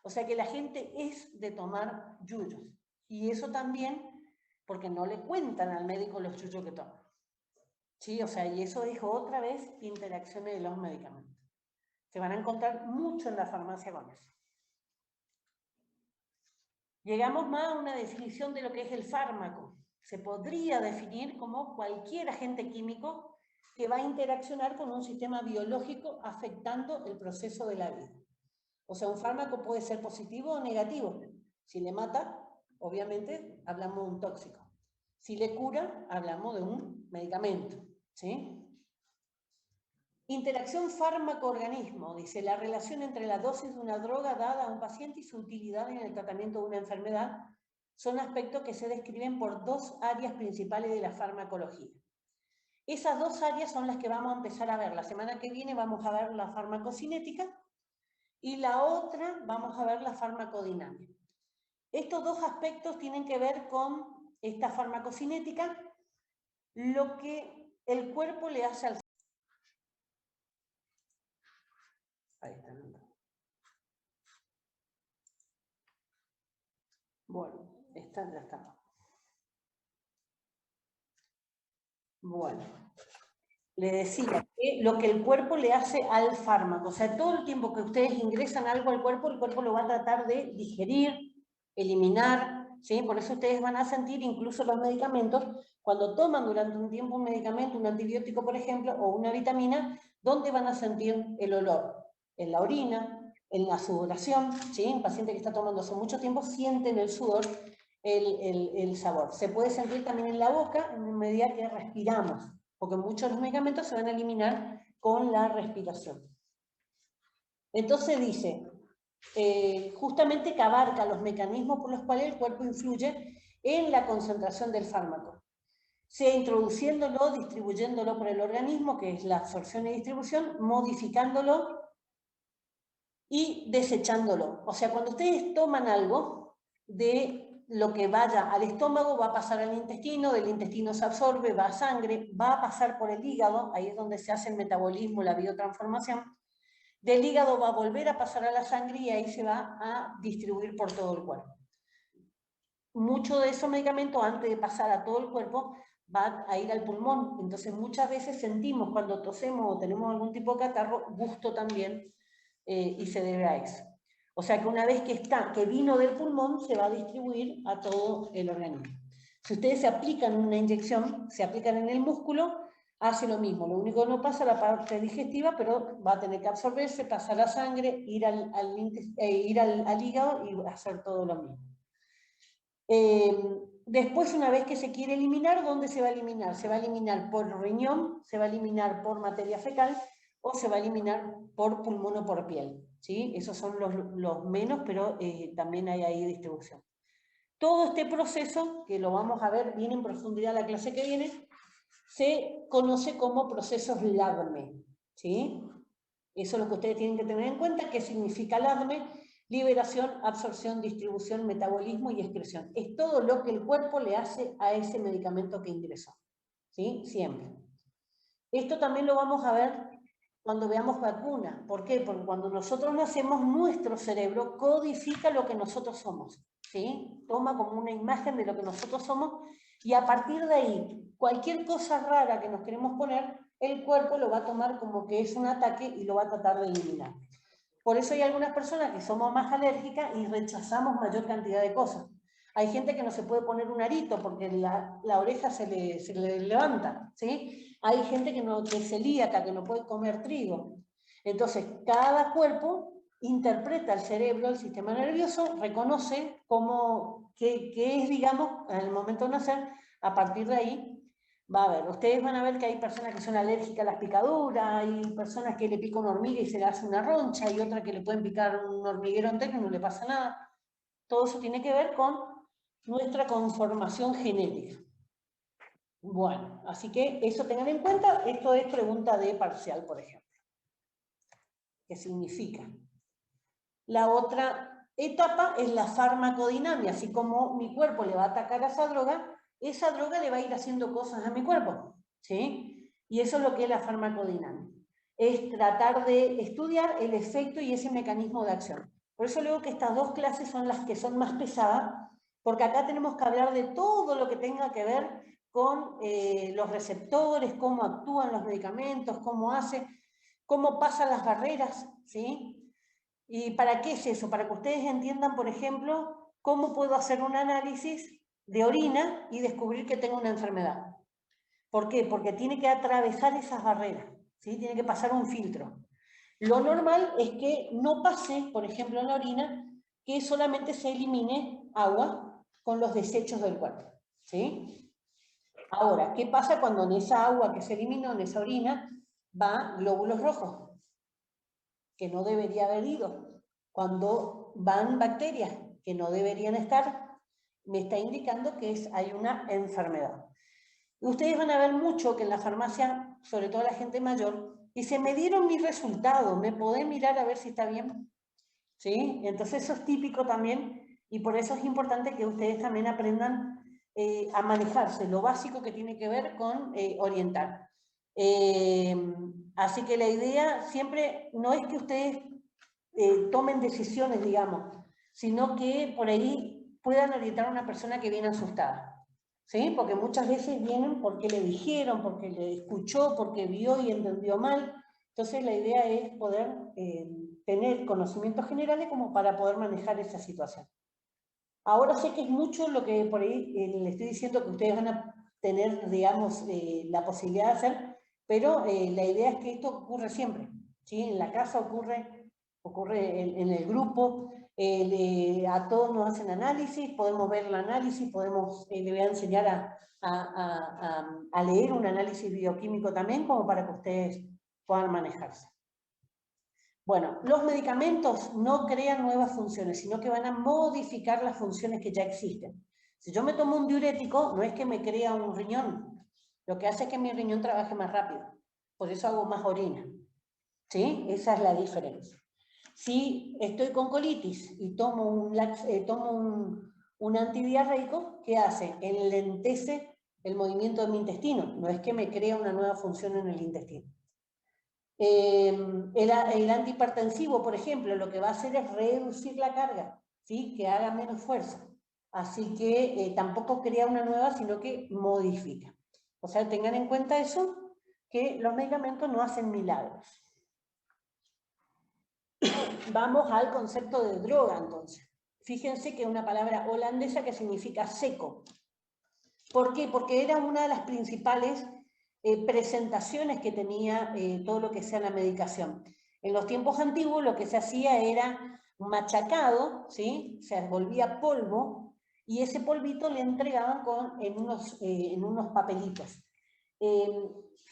O sea que la gente es de tomar yuyos. Y eso también porque no le cuentan al médico los yuyos que toman. Sí, o sea, y eso dijo otra vez interacciones de los medicamentos. Se van a encontrar mucho en la farmacia con eso. Llegamos más a una definición de lo que es el fármaco. Se podría definir como cualquier agente químico que va a interaccionar con un sistema biológico afectando el proceso de la vida. O sea, un fármaco puede ser positivo o negativo. Si le mata, obviamente, hablamos de un tóxico. Si le cura, hablamos de un medicamento. ¿Sí? Interacción fármaco-organismo, dice, la relación entre la dosis de una droga dada a un paciente y su utilidad en el tratamiento de una enfermedad son aspectos que se describen por dos áreas principales de la farmacología. Esas dos áreas son las que vamos a empezar a ver. La semana que viene vamos a ver la farmacocinética y la otra vamos a ver la farmacodinámica. Estos dos aspectos tienen que ver con esta farmacocinética, lo que el cuerpo le hace al... Ahí está. Bueno, esta ya está. Bueno, le decía que lo que el cuerpo le hace al fármaco, o sea, todo el tiempo que ustedes ingresan algo al cuerpo, el cuerpo lo va a tratar de digerir, eliminar, ¿sí? Por eso ustedes van a sentir incluso los medicamentos, cuando toman durante un tiempo un medicamento, un antibiótico, por ejemplo, o una vitamina, ¿dónde van a sentir el olor? En la orina, en la sudoración, ¿sí? Un paciente que está tomando hace mucho tiempo siente en el sudor el sabor. Se puede sentir también en la boca en medida que respiramos, porque muchos de los medicamentos se van a eliminar con la respiración. Entonces dice, justamente que abarca los mecanismos por los cuales el cuerpo influye en la concentración del fármaco, sea introduciéndolo, distribuyéndolo por el organismo, que es la absorción y distribución, modificándolo y desechándolo. O sea, cuando ustedes toman algo, de lo que vaya al estómago va a pasar al intestino, del intestino se absorbe, va a sangre, va a pasar por el hígado, ahí es donde se hace el metabolismo, la biotransformación. Del hígado va a volver a pasar a la sangre y ahí se va a distribuir por todo el cuerpo. Mucho de esos medicamentos, antes de pasar a todo el cuerpo, va a ir al pulmón. Entonces muchas veces sentimos cuando tosemos o tenemos algún tipo de catarro, gusto también, y se debe a eso. O sea que una vez que vino del pulmón, se va a distribuir a todo el organismo. Si ustedes se aplican una inyección, se aplican en el músculo, hace lo mismo. Lo único que no pasa la parte digestiva, pero va a tener que absorberse, pasar a sangre, ir al hígado y hacer todo lo mismo. Después, una vez que se quiere eliminar, ¿dónde se va a eliminar? Se va a eliminar por riñón, se va a eliminar por materia fecal o se va a eliminar por pulmón o por piel. ¿Sí? Esos son los menos, pero también hay ahí distribución. Todo este proceso, que lo vamos a ver bien en profundidad la clase que viene, se conoce como procesos LADME. ¿Sí? Eso es lo que ustedes tienen que tener en cuenta. ¿Qué significa LADME? Liberación, absorción, distribución, metabolismo y excreción. Es todo lo que el cuerpo le hace a ese medicamento que ingresó. ¿Sí? Siempre. Esto también lo vamos a ver cuando veamos vacunas. ¿Por qué? Porque cuando nosotros nacemos, nuestro cerebro codifica lo que nosotros somos. ¿Sí? Toma como una imagen de lo que nosotros somos y a partir de ahí, cualquier cosa rara que nos queremos poner, el cuerpo lo va a tomar como que es un ataque y lo va a tratar de eliminar. Por eso hay algunas personas que somos más alérgicas y rechazamos mayor cantidad de cosas. Hay gente que no se puede poner un arito porque la oreja se le levanta, ¿sí? Hay gente que es celíaca, que no puede comer trigo. Entonces, cada cuerpo interpreta el cerebro, el sistema nervioso, reconoce qué es, digamos, en el momento de nacer, a partir de ahí va a haber. Ustedes van a ver que hay personas que son alérgicas a las picaduras, hay personas que le pica una hormiga y se le hace una roncha, y otra que le pueden picar un hormiguero entero y no le pasa nada. Todo eso tiene que ver con nuestra conformación genética. Bueno, así que eso tengan en cuenta. Esto es pregunta de parcial, por ejemplo. ¿Qué significa? La otra etapa es la farmacodinamia. Así como mi cuerpo le va a atacar a esa droga le va a ir haciendo cosas a mi cuerpo, ¿sí? Y eso es lo que es la farmacodinamia. Es tratar de estudiar el efecto y ese mecanismo de acción. Por eso luego que estas dos clases son las que son más pesadas, porque acá tenemos que hablar de todo lo que tenga que ver con los receptores, cómo actúan los medicamentos, cómo pasan las barreras, ¿sí? ¿Y para qué es eso? Para que ustedes entiendan, por ejemplo, cómo puedo hacer un análisis de orina y descubrir que tengo una enfermedad. ¿Por qué? Porque tiene que atravesar esas barreras, ¿sí? Tiene que pasar un filtro. Lo normal es que no pase, por ejemplo, en la orina, que solamente se elimine agua con los desechos del cuerpo, ¿sí? Ahora, ¿qué pasa cuando en esa agua que se eliminó, en esa orina, va glóbulos rojos? Que no debería haber ido. Cuando van bacterias que no deberían estar, me está indicando que hay una enfermedad. Ustedes van a ver mucho que en la farmacia, sobre todo la gente mayor, dice, me dieron mi resultado, ¿me podés mirar a ver si está bien? ¿Sí? Entonces eso es típico también, y por eso es importante que ustedes también aprendan a manejarse, lo básico que tiene que ver con orientar. Así que la idea siempre no es que ustedes tomen decisiones, digamos, sino que por ahí puedan orientar a una persona que viene asustada, ¿sí? Porque muchas veces vienen porque le dijeron, porque le escuchó, porque vio y entendió mal. Entonces la idea es poder tener conocimientos generales como para poder manejar esa situación. Ahora sé que es mucho lo que por ahí le estoy diciendo que ustedes van a tener, digamos, la posibilidad de hacer, pero la idea es que esto ocurre siempre, ¿sí? En la casa ocurre en el grupo, a todos nos hacen análisis, podemos ver el análisis, le voy a enseñar a leer un análisis bioquímico también, como para que ustedes puedan manejarse. Bueno, los medicamentos no crean nuevas funciones, sino que van a modificar las funciones que ya existen. Si yo me tomo un diurético, no es que me crea un riñón, lo que hace es que mi riñón trabaje más rápido, por eso hago más orina, ¿sí? Esa es la diferencia. Si estoy con colitis y tomo un antidiarreico, ¿qué hace? Enlentece el movimiento de mi intestino, no es que me crea una nueva función en el intestino. El antihipertensivo, por ejemplo, lo que va a hacer es reducir la carga, ¿sí? Que haga menos fuerza. Así que tampoco crea una nueva, sino que modifica. O sea, tengan en cuenta eso, que los medicamentos no hacen milagros. Vamos al concepto de droga, entonces. Fíjense que es una palabra holandesa que significa seco. ¿Por qué? Porque era una de las principales presentaciones que tenía todo lo que sea la medicación. En los tiempos antiguos lo que se hacía era machacado, ¿sí? Se volvía polvo, y ese polvito le entregaban en unos papelitos.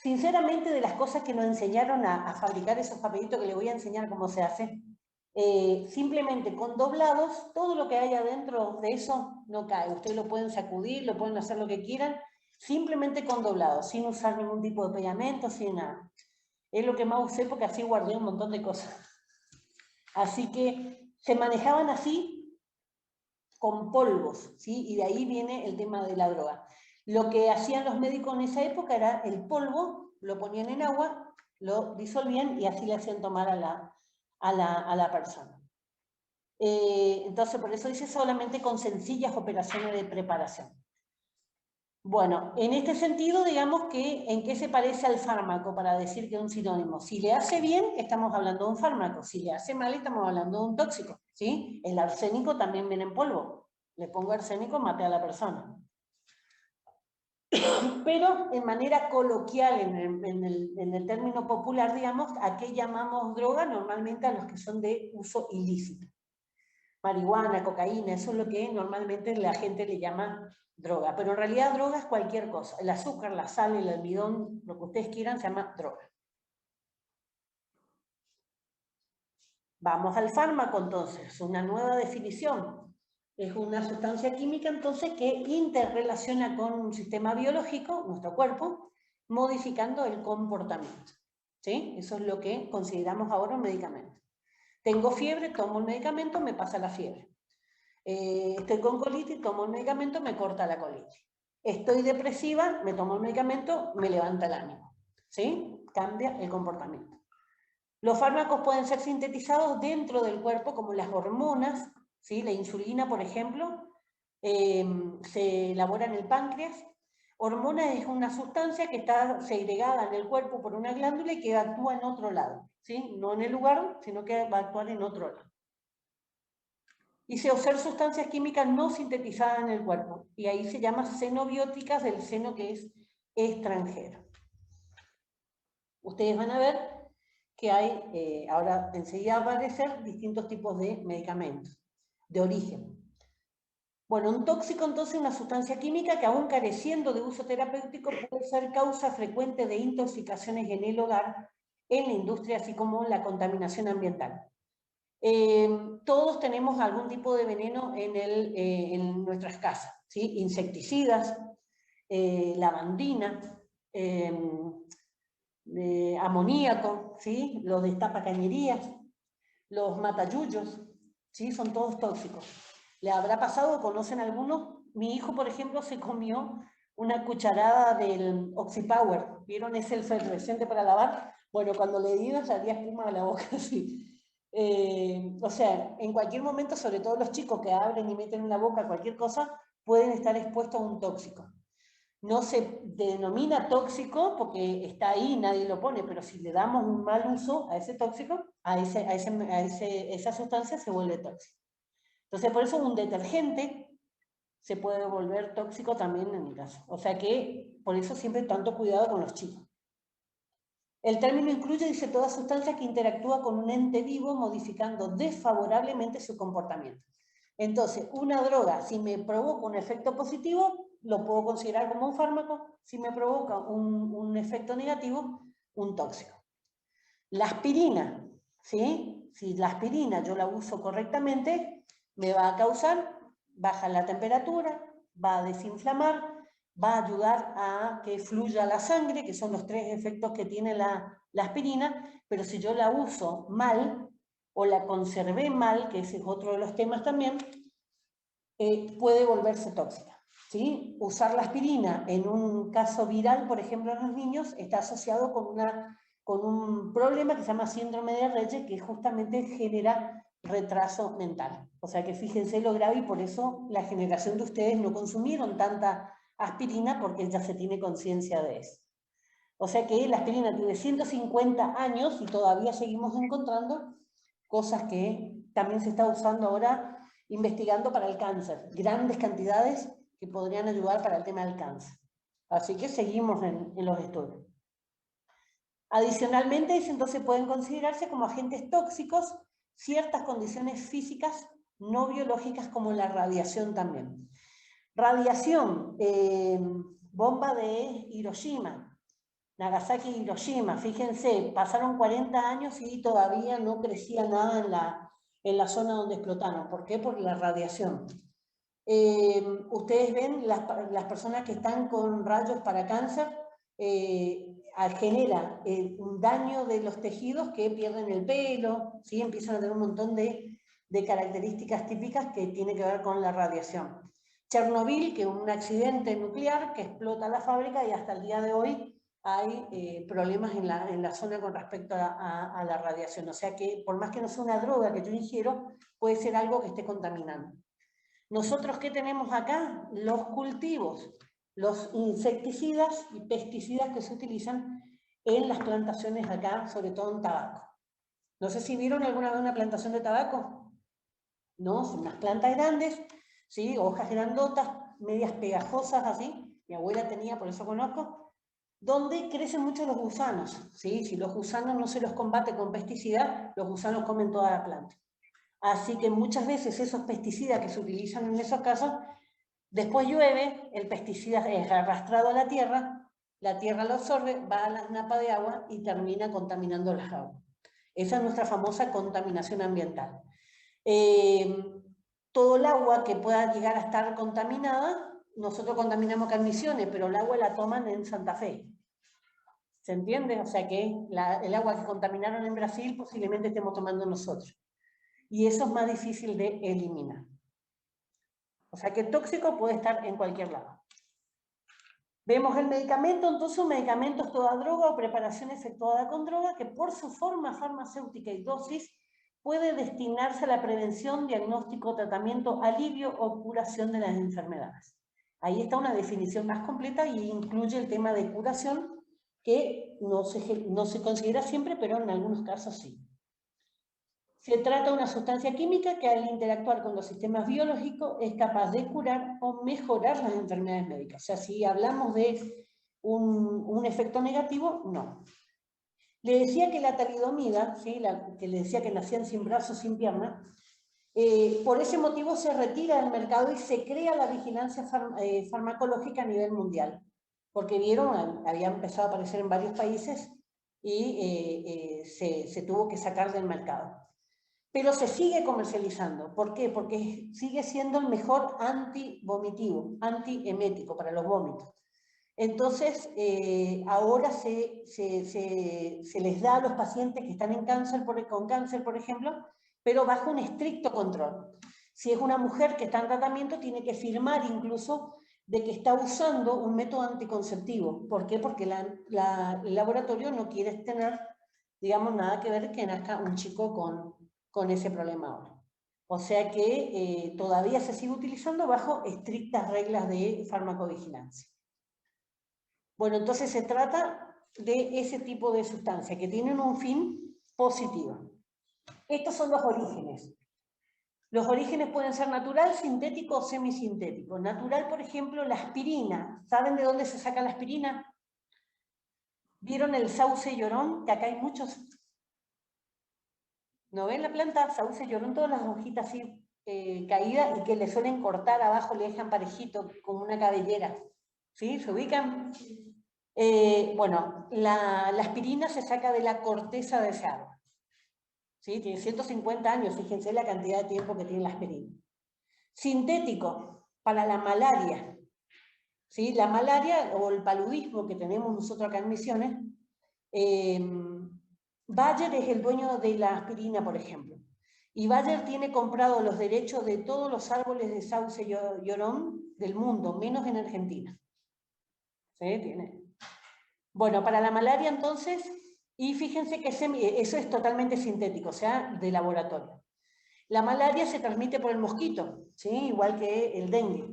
Sinceramente, de las cosas que nos enseñaron a fabricar esos papelitos, que les voy a enseñar cómo se hace, simplemente con doblados, todo lo que hay adentro de eso no cae. Ustedes lo pueden sacudir, lo pueden hacer lo que quieran, simplemente con doblados, sin usar ningún tipo de pegamento, sin nada. Es lo que más usé porque así guardé un montón de cosas. Así que se manejaban así con polvos, ¿sí? Y de ahí viene el tema de la droga. Lo que hacían los médicos en esa época era el polvo, lo ponían en agua, lo disolvían y así le hacían tomar a la persona. Entonces, por eso dice solamente con sencillas operaciones de preparación. Bueno, en este sentido, digamos que ¿en qué se parece al fármaco para decir que es un sinónimo? Si le hace bien, estamos hablando de un fármaco. Si le hace mal, estamos hablando de un tóxico, ¿sí? El arsénico también viene en polvo, Le pongo arsénico, maté a la persona. Pero en manera coloquial, en el término popular, digamos, ¿a qué llamamos droga? Normalmente a los que son de uso ilícito. Marihuana, cocaína, eso es lo que normalmente la gente le llama droga. Pero en realidad droga es cualquier cosa. El azúcar, la sal, el almidón, lo que ustedes quieran, se llama droga. Vamos al fármaco entonces, una nueva definición. Es una sustancia química entonces que interrelaciona con un sistema biológico, nuestro cuerpo, modificando el comportamiento. ¿Sí? Eso es lo que consideramos ahora un medicamento. Tengo fiebre, tomo el medicamento, me pasa la fiebre. Estoy con colitis, tomo el medicamento, me corta la colitis. Estoy depresiva, me tomo el medicamento, me levanta el ánimo. ¿Sí? Cambia el comportamiento. Los fármacos pueden ser sintetizados dentro del cuerpo, como las hormonas, ¿sí? La insulina, por ejemplo, se elabora en el páncreas. Hormona es una sustancia que está segregada en el cuerpo por una glándula y que actúa en otro lado, ¿sí? No en el lugar, sino que va a actuar en otro lado. Y se observan sustancias químicas no sintetizadas en el cuerpo, y ahí se llama xenobióticas del seno que es extranjero. Ustedes van a ver que hay, ahora enseguida va a aparecer distintos tipos de medicamentos, de origen. Bueno, un tóxico entonces es una sustancia química que aún careciendo de uso terapéutico puede ser causa frecuente de intoxicaciones en el hogar, en la industria, así como la contaminación ambiental. Todos tenemos algún tipo de veneno en nuestras casas, ¿sí? Insecticidas, lavandina, amoníaco, ¿sí? Los destapacañerías, los matayuyos, ¿sí? Son todos tóxicos. ¿Le habrá pasado? ¿Conocen algunos? Mi hijo, por ejemplo, se comió una cucharada del Oxypower. ¿Vieron ese efervescente para lavar? Bueno, cuando le di, salía espuma de la boca así. O sea, en cualquier momento, sobre todo los chicos que abren y meten en la boca cualquier cosa, pueden estar expuestos a un tóxico. No se denomina tóxico porque está ahí, nadie lo pone, pero si le damos un mal uso a ese tóxico, esa sustancia se vuelve tóxica. Entonces, por eso un detergente se puede volver tóxico también en mi caso. O sea que, por eso siempre tanto cuidado con los chicos. El término incluye, dice, toda sustancia que interactúa con un ente vivo modificando desfavorablemente su comportamiento. Entonces, una droga, si me provoca un efecto positivo, lo puedo considerar como un fármaco. Si me provoca un efecto negativo, un tóxico. La aspirina, ¿sí? Si la aspirina yo la uso correctamente, me va a causar, baja la temperatura, va a desinflamar, va a ayudar a que fluya la sangre, que son los 3 efectos que tiene la aspirina, pero si yo la uso mal o la conservé mal, que ese es otro de los temas también, puede volverse tóxica. ¿Sí? Usar la aspirina en un caso viral, por ejemplo, en los niños, está asociado con un problema que se llama síndrome de Reye, que justamente genera retraso mental. O sea que fíjense lo grave y por eso la generación de ustedes no consumieron tanta aspirina porque ya se tiene conciencia de eso. O sea que la aspirina tiene 150 años y todavía seguimos encontrando cosas que también se está usando ahora, investigando para el cáncer. Grandes cantidades que podrían ayudar para el tema del cáncer. Así que seguimos en los estudios. Adicionalmente, entonces pueden considerarse como agentes tóxicos ciertas condiciones físicas no biológicas como la radiación también. Radiación, bomba de Hiroshima, Nagasaki y Hiroshima, fíjense, pasaron 40 años y todavía no crecía nada en la zona donde explotaron. ¿Por qué? Por la radiación. Ustedes ven las personas que están con rayos para cáncer, genera un daño de los tejidos que pierden el pelo, ¿sí? Empiezan a tener un montón de características típicas que tienen que ver con la radiación. Chernobyl, que es un accidente nuclear que explota la fábrica y hasta el día de hoy hay problemas en la zona con respecto a la radiación. O sea que por más que no sea una droga que yo ingiero, puede ser algo que esté contaminando. Nosotros, ¿qué tenemos acá? Los cultivos, los insecticidas y pesticidas que se utilizan en las plantaciones acá, sobre todo en tabaco. No sé si vieron alguna vez una plantación de tabaco. No, son unas plantas grandes, ¿sí? Hojas grandotas, medias pegajosas así, mi abuela tenía, por eso conozco, donde crecen mucho los gusanos, ¿sí? Si los gusanos no se los combate con pesticidas, los gusanos comen toda la planta. Así que muchas veces esos pesticidas que se utilizan en esos casos, después llueve, el pesticida es arrastrado a la tierra lo absorbe, va a la napa de agua y termina contaminando las aguas. Esa es nuestra famosa contaminación ambiental. Todo el agua que pueda llegar a estar contaminada, nosotros contaminamos acá en Misiones, pero el agua la toman en Santa Fe. ¿Se entiende? O sea que el agua que contaminaron en Brasil posiblemente estemos tomando nosotros. Y eso es más difícil de eliminar. O sea que tóxico puede estar en cualquier lado. Vemos el medicamento, entonces un medicamento es toda droga o preparación efectuada con droga que por su forma farmacéutica y dosis puede destinarse a la prevención, diagnóstico, tratamiento, alivio o curación de las enfermedades. Ahí está una definición más completa y incluye el tema de curación que no se considera siempre, pero en algunos casos sí. Se trata de una sustancia química que al interactuar con los sistemas biológicos es capaz de curar o mejorar las enfermedades médicas. O sea, si hablamos de un efecto negativo, no. Le decía que la talidomida, ¿sí? Que le decía que nacían sin brazos, sin piernas, por ese motivo se retira del mercado y se crea la vigilancia farmacológica a nivel mundial. Porque vieron, había empezado a aparecer en varios países y se tuvo que sacar del mercado. Pero se sigue comercializando. ¿Por qué? Porque sigue siendo el mejor antivomitivo, antiemético para los vómitos. Entonces, ahora se les da a los pacientes que están con cáncer, por ejemplo, pero bajo un estricto control. Si es una mujer que está en tratamiento, tiene que firmar incluso de que está usando un método anticonceptivo. ¿Por qué? Porque el laboratorio no quiere tener, digamos, nada que ver que nazca un chico con ese problema ahora. O sea que todavía se sigue utilizando bajo estrictas reglas de farmacovigilancia. Bueno, entonces se trata de ese tipo de sustancias que tienen un fin positivo. Estos son los orígenes. Los orígenes pueden ser natural, sintético o semisintético. Natural, por ejemplo, la aspirina. ¿Saben de dónde se saca la aspirina? ¿Vieron el sauce llorón? Que acá hay muchos. ¿No ven la planta? Sauce llorón, todas las hojitas así caídas y que le suelen cortar abajo, le dejan parejito, como una cabellera. ¿Sí? ¿Se ubican? Bueno, la aspirina se saca de la corteza de ese árbol. ¿Sí? Tiene 150 años, fíjense la cantidad de tiempo que tiene la aspirina. Sintético, para la malaria. ¿Sí? La malaria o el paludismo que tenemos nosotros acá en Misiones, Bayer es el dueño de la aspirina, por ejemplo. Y Bayer tiene comprado los derechos de todos los árboles de sauce llorón del mundo, menos en Argentina. ¿Sí? Tiene. Bueno, para la malaria entonces, y fíjense que eso es totalmente sintético, o sea, de laboratorio. La malaria se transmite por el mosquito, ¿sí? Igual que el dengue.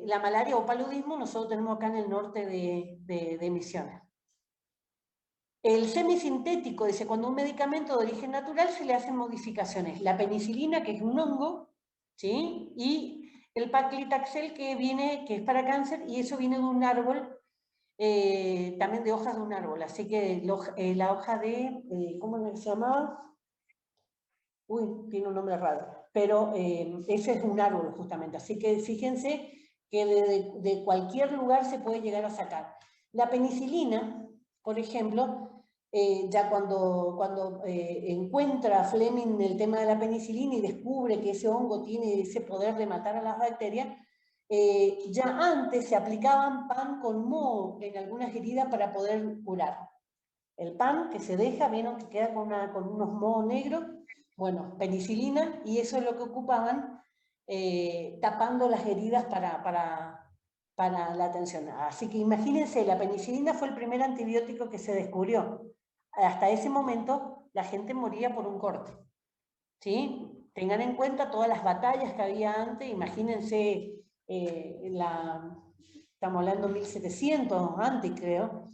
La malaria o paludismo nosotros tenemos acá en el norte de Misiones. El semisintético dice, cuando un medicamento de origen natural se le hacen modificaciones. La penicilina, que es un hongo, ¿sí? Y el paclitaxel, que es para cáncer, y eso viene de un árbol, también de hojas de un árbol. Así que la hoja de, ¿cómo se llamaba? Uy, tiene un nombre raro. Pero ese es un árbol justamente. Así que fíjense que de cualquier lugar se puede llegar a sacar. La penicilina, por ejemplo, ya cuando encuentra Fleming el tema de la penicilina y descubre que ese hongo tiene ese poder de matar a las bacterias, ya antes se aplicaban pan con moho en algunas heridas para poder curar. El pan que se deja, vieron que queda con unos mohos negros, bueno, penicilina, y eso es lo que ocupaban tapando las heridas para la atención. Así que imagínense, la penicilina fue el primer antibiótico que se descubrió. Hasta ese momento la gente moría por un corte. ¿Sí? Tengan en cuenta todas las batallas que había antes, imagínense, estamos hablando de 1700 antes creo,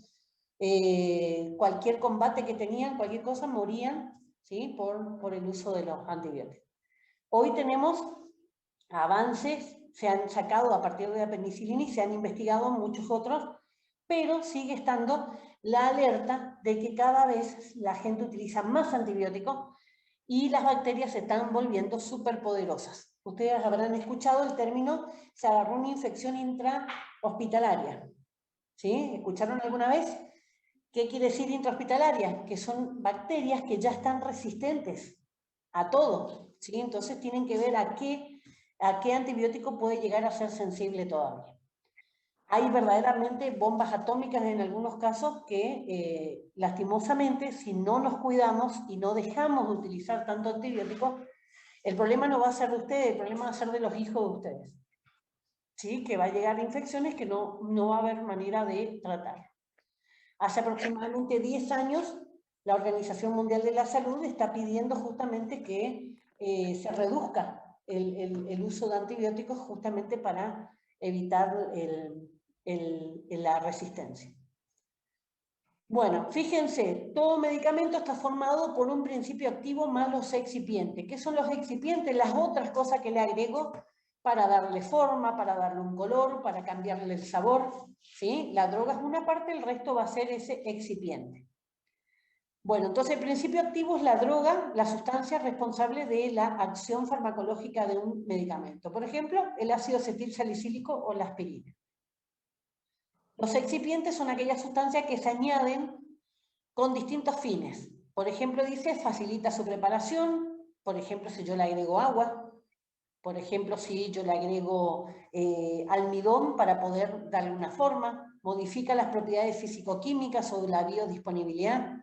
cualquier combate que tenían, cualquier cosa, morían, ¿sí? por el uso de los antibióticos. Hoy tenemos avances se han sacado a partir de la penicilina y se han investigado muchos otros, pero sigue estando la alerta de que cada vez la gente utiliza más antibióticos y las bacterias se están volviendo superpoderosas. Ustedes habrán escuchado el término, se agarró una infección intrahospitalaria. ¿Sí? ¿Escucharon alguna vez? ¿Qué quiere decir intrahospitalaria? Que son bacterias que ya están resistentes a todo, ¿sí? Entonces tienen que ver a qué antibiótico puede llegar a ser sensible todavía. Hay verdaderamente bombas atómicas en algunos casos que, lastimosamente, si no nos cuidamos y no dejamos de utilizar tanto antibiótico, el problema no va a ser de ustedes, el problema va a ser de los hijos de ustedes. ¿Sí? Que va a llegar a infecciones que no va a haber manera de tratar. Hace aproximadamente 10 años, la Organización Mundial de la Salud está pidiendo justamente que se reduzca el uso de antibióticos justamente para evitar la resistencia. Bueno, fíjense, todo medicamento está formado por un principio activo más los excipientes. ¿Qué son los excipientes? Las otras cosas que le agrego para darle forma, para darle un color, para cambiarle el sabor, ¿sí? La droga es una parte, el resto va a ser ese excipiente. Bueno, entonces el principio activo es la droga, la sustancia responsable de la acción farmacológica de un medicamento. Por ejemplo, el ácido acetilsalicílico o la aspirina. Los excipientes son aquellas sustancias que se añaden con distintos fines. Por ejemplo, dice, facilita su preparación. Por ejemplo, si yo le agrego agua. Por ejemplo, si yo le agrego almidón para poder darle una forma. Modifica las propiedades físico-químicas o la biodisponibilidad.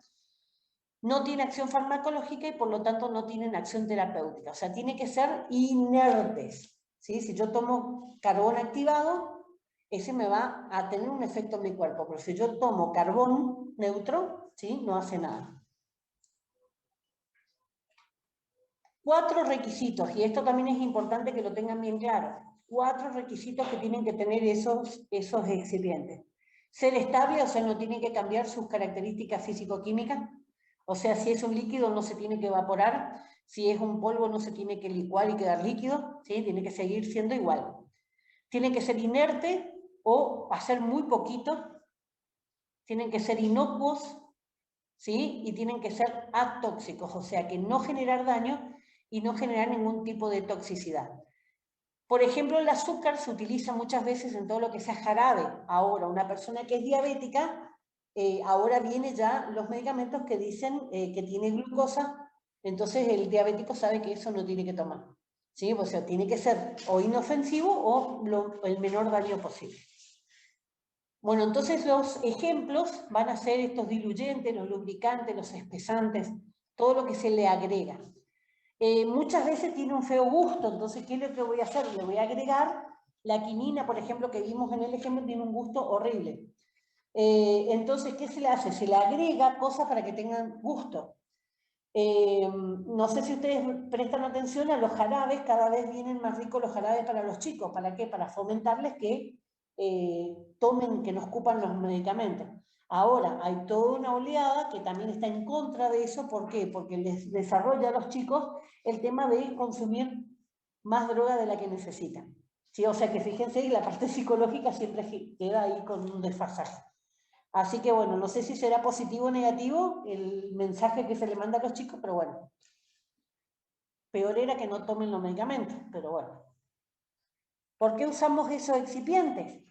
No tiene acción farmacológica y por lo tanto no tienen acción terapéutica. O sea, tiene que ser inertes. ¿Sí? Si yo tomo carbón activado, ese me va a tener un efecto en mi cuerpo. Pero si yo tomo carbón neutro, ¿sí? No hace nada. 4 requisitos, y esto también es importante que lo tengan bien claro. 4 requisitos que tienen que tener esos excipientes. Ser estable, o sea, no tienen que cambiar sus características físico-químicas. O sea, si es un líquido no se tiene que evaporar, si es un polvo no se tiene que licuar y quedar líquido, ¿sí? Tiene que seguir siendo igual. Tiene que ser inerte o hacer muy poquito. Tienen que ser inocuos, ¿sí? Y tienen que ser atóxicos, o sea, que no generar daño y no generar ningún tipo de toxicidad. Por ejemplo, el azúcar se utiliza muchas veces en todo lo que sea jarabe. Ahora, una persona que es diabética, ahora vienen ya los medicamentos que dicen que tiene glucosa, entonces el diabético sabe que eso no tiene que tomar. ¿Sí? O sea, tiene que ser o inofensivo o el menor daño posible. Bueno, entonces los ejemplos van a ser estos diluyentes, los lubricantes, los espesantes, todo lo que se le agrega. Muchas veces tiene un feo gusto, entonces, ¿qué es lo que voy a hacer? Le voy a agregar la quinina, por ejemplo, que vimos en el ejemplo, tiene un gusto horrible. Entonces, ¿qué se le hace? Se le agrega cosas para que tengan gusto. No sé si ustedes prestan atención a los jarabes, cada vez vienen más ricos los jarabes para los chicos. ¿Para qué? Para fomentarles que tomen, que no escupan los medicamentos. Ahora, hay toda una oleada que también está en contra de eso. ¿Por qué? Porque les desarrolla a los chicos el tema de consumir más droga de la que necesitan. ¿Sí? O sea que fíjense, la parte psicológica siempre queda ahí con un desfasaje. Así que bueno, no sé si será positivo o negativo el mensaje que se le manda a los chicos, pero bueno. Peor era que no tomen los medicamentos, pero bueno. ¿Por qué usamos esos excipientes?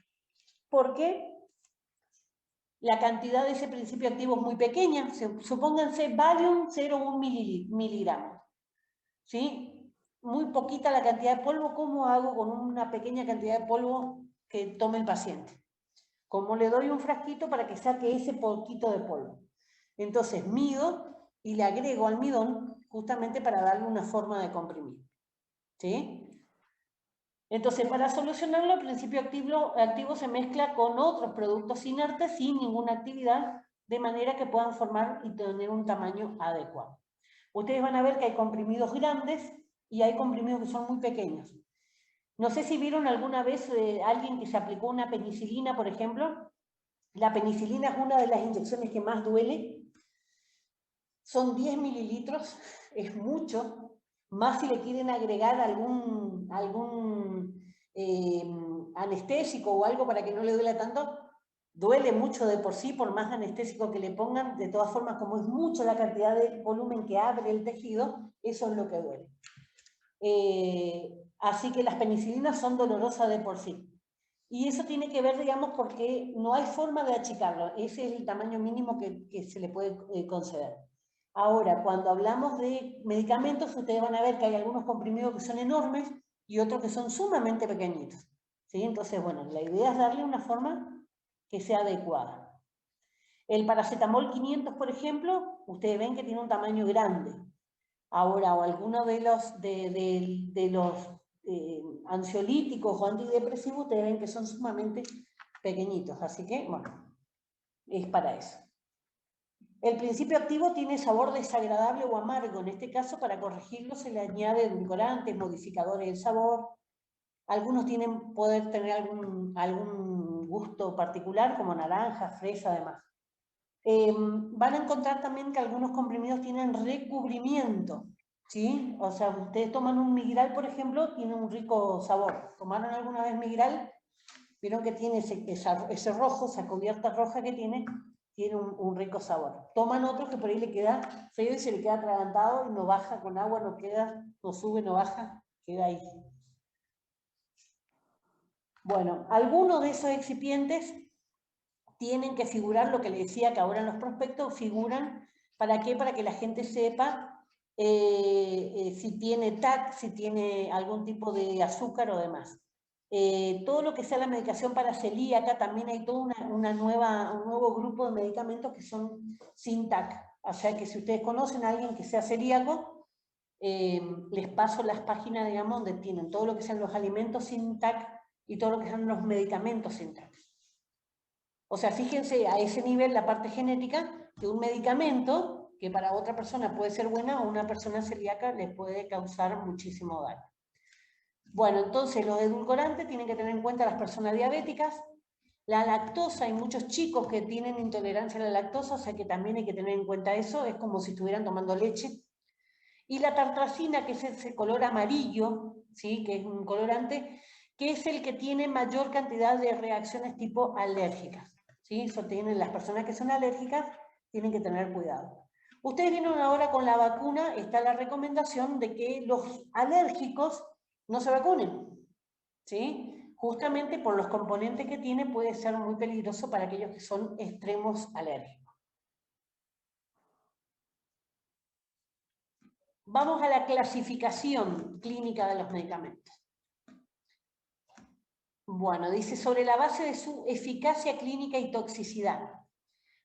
Porque la cantidad de ese principio activo es muy pequeña. Supónganse Valium 0,1 miligramos. ¿Sí? Muy poquita la cantidad de polvo. ¿Cómo hago con una pequeña cantidad de polvo que tome el paciente? Como le doy un frasquito para que saque ese poquito de polvo. Entonces mido y le agrego almidón justamente para darle una forma de comprimir. ¿Sí? Entonces, para solucionarlo, el principio activo se mezcla con otros productos inertes sin ninguna actividad, de manera que puedan formar y tener un tamaño adecuado. Ustedes van a ver que hay comprimidos grandes y hay comprimidos que son muy pequeños. No sé si vieron alguna vez alguien que se aplicó una penicilina, por ejemplo. La penicilina es una de las inyecciones que más duele. Son 10 mililitros, es mucho. más si le quieren agregar algún anestésico o algo para que no le duela tanto, duele mucho de por sí, por más anestésico que le pongan, de todas formas, como es mucho la cantidad de volumen que abre el tejido, eso es lo que duele. Así que las penicilinas son dolorosas de por sí. Y eso tiene que ver, digamos, porque no hay forma de achicarlo. Ese es el tamaño mínimo que se le puede conceder. Ahora, cuando hablamos de medicamentos, ustedes van a ver que hay algunos comprimidos que son enormes y otros que son sumamente pequeñitos. ¿Sí? Entonces, bueno, la idea es darle una forma que sea adecuada. El paracetamol 500, por ejemplo, ustedes ven que tiene un tamaño grande. Ahora, o alguno de los ansiolíticos o antidepresivos, ustedes ven que son sumamente pequeñitos. Así que, bueno, es para eso. El principio activo tiene sabor desagradable o amargo. En este caso, para corregirlo, se le añade edulcorantes, modificadores del sabor. Algunos pueden tener algún gusto particular, como naranja, fresa, además. Van a encontrar también que algunos comprimidos tienen recubrimiento, ¿sí? O sea, ustedes toman un Migral, por ejemplo, tiene un rico sabor. ¿Tomaron alguna vez Migral? Vieron que tiene ese rojo, esa cubierta roja que tiene un rico sabor. Toman otro que por ahí le queda feo y se le queda atragantado y no baja con agua, no sube, no baja, queda ahí. Bueno, algunos de esos excipientes tienen que figurar lo que le decía que ahora en los prospectos figuran. ¿Para qué? Para que la gente sepa si tiene TAC, si tiene algún tipo de azúcar o demás. Todo lo que sea la medicación para celíaca, también hay todo un nuevo grupo de medicamentos que son sin TAC. O sea que si ustedes conocen a alguien que sea celíaco, les paso las páginas, digamos, donde tienen todo lo que sean los alimentos sin TAC y todo lo que sean los medicamentos sin TAC. O sea, fíjense a ese nivel la parte genética de un medicamento que para otra persona puede ser buena o una persona celíaca le puede causar muchísimo daño. Bueno, entonces los edulcorantes tienen que tener en cuenta las personas diabéticas. La lactosa, hay muchos chicos que tienen intolerancia a la lactosa, o sea que también hay que tener en cuenta eso, es como si estuvieran tomando leche. Y la tartrazina, que es ese color amarillo, ¿sí? Que es un colorante, que es el que tiene mayor cantidad de reacciones tipo alérgicas. ¿Sí? Eso las personas que son alérgicas tienen que tener cuidado. Ustedes vieron ahora con la vacuna, está la recomendación de que los alérgicos no se vacunen, ¿sí? Justamente por los componentes que tiene puede ser muy peligroso para aquellos que son extremos alérgicos. Vamos a la clasificación clínica de los medicamentos. Bueno, dice sobre la base de su eficacia clínica y toxicidad.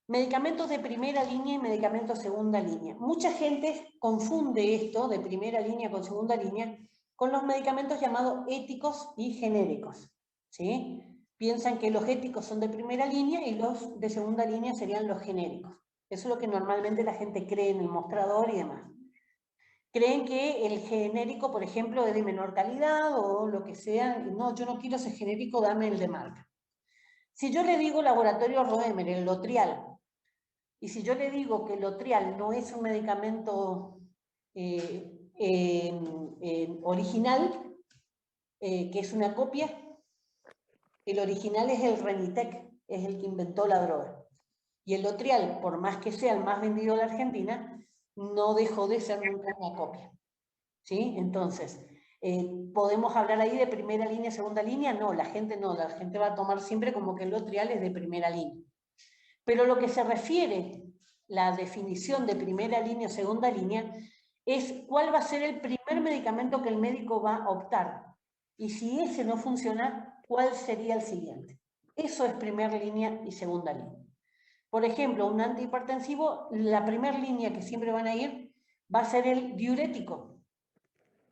Medicamentos de primera línea y medicamentos de segunda línea. Mucha gente confunde esto de primera línea con segunda línea con los medicamentos llamados éticos y genéricos, ¿sí? Piensan que los éticos son de primera línea y los de segunda línea serían los genéricos. Eso es lo que normalmente la gente cree en el mostrador y demás. Creen que el genérico, por ejemplo, es de menor calidad o lo que sea. No, yo no quiero ese genérico, dame el de marca. Si yo le digo laboratorio Roemer, el Lotrial, y si yo le digo que el Lotrial no es un medicamento original, que es una copia, el original es el Renitec, es el que inventó la droga. Y el Lotrial, por más que sea el más vendido de la Argentina, no dejó de ser nunca una copia. ¿Sí? Entonces, ¿podemos hablar ahí de primera línea, segunda línea? No, la gente va a tomar siempre como que el Lotrial es de primera línea. Pero lo que se refiere, la definición de primera línea o segunda línea, es cuál va a ser el primer medicamento que el médico va a optar. Y si ese no funciona, ¿cuál sería el siguiente? Eso es primera línea y segunda línea. Por ejemplo, un antihipertensivo, la primera línea que siempre van a ir va a ser el diurético.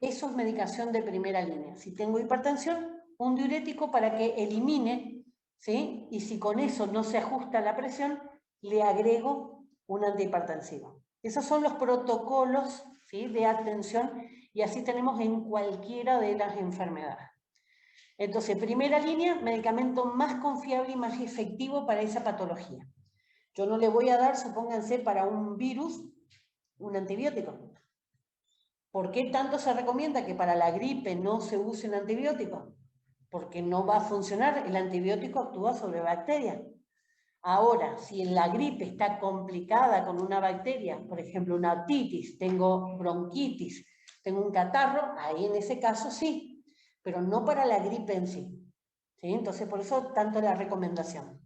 Eso es medicación de primera línea. Si tengo hipertensión, un diurético para que elimine, ¿sí? Y si con eso no se ajusta la presión, le agrego un antihipertensivo. Esos son los protocolos, ¿sí? De atención y así tenemos en cualquiera de las enfermedades. Entonces, primera línea, medicamento más confiable y más efectivo para esa patología. Yo no le voy a dar, supónganse, para un virus, un antibiótico. ¿Por qué tanto se recomienda que para la gripe no se usen antibióticos? Porque no va a funcionar, el antibiótico actúa sobre bacterias. Ahora, si la gripe está complicada con una bacteria, por ejemplo, una otitis, tengo bronquitis, tengo un catarro, ahí en ese caso sí, pero no para la gripe en sí. ¿Sí? Entonces, por eso tanto la recomendación.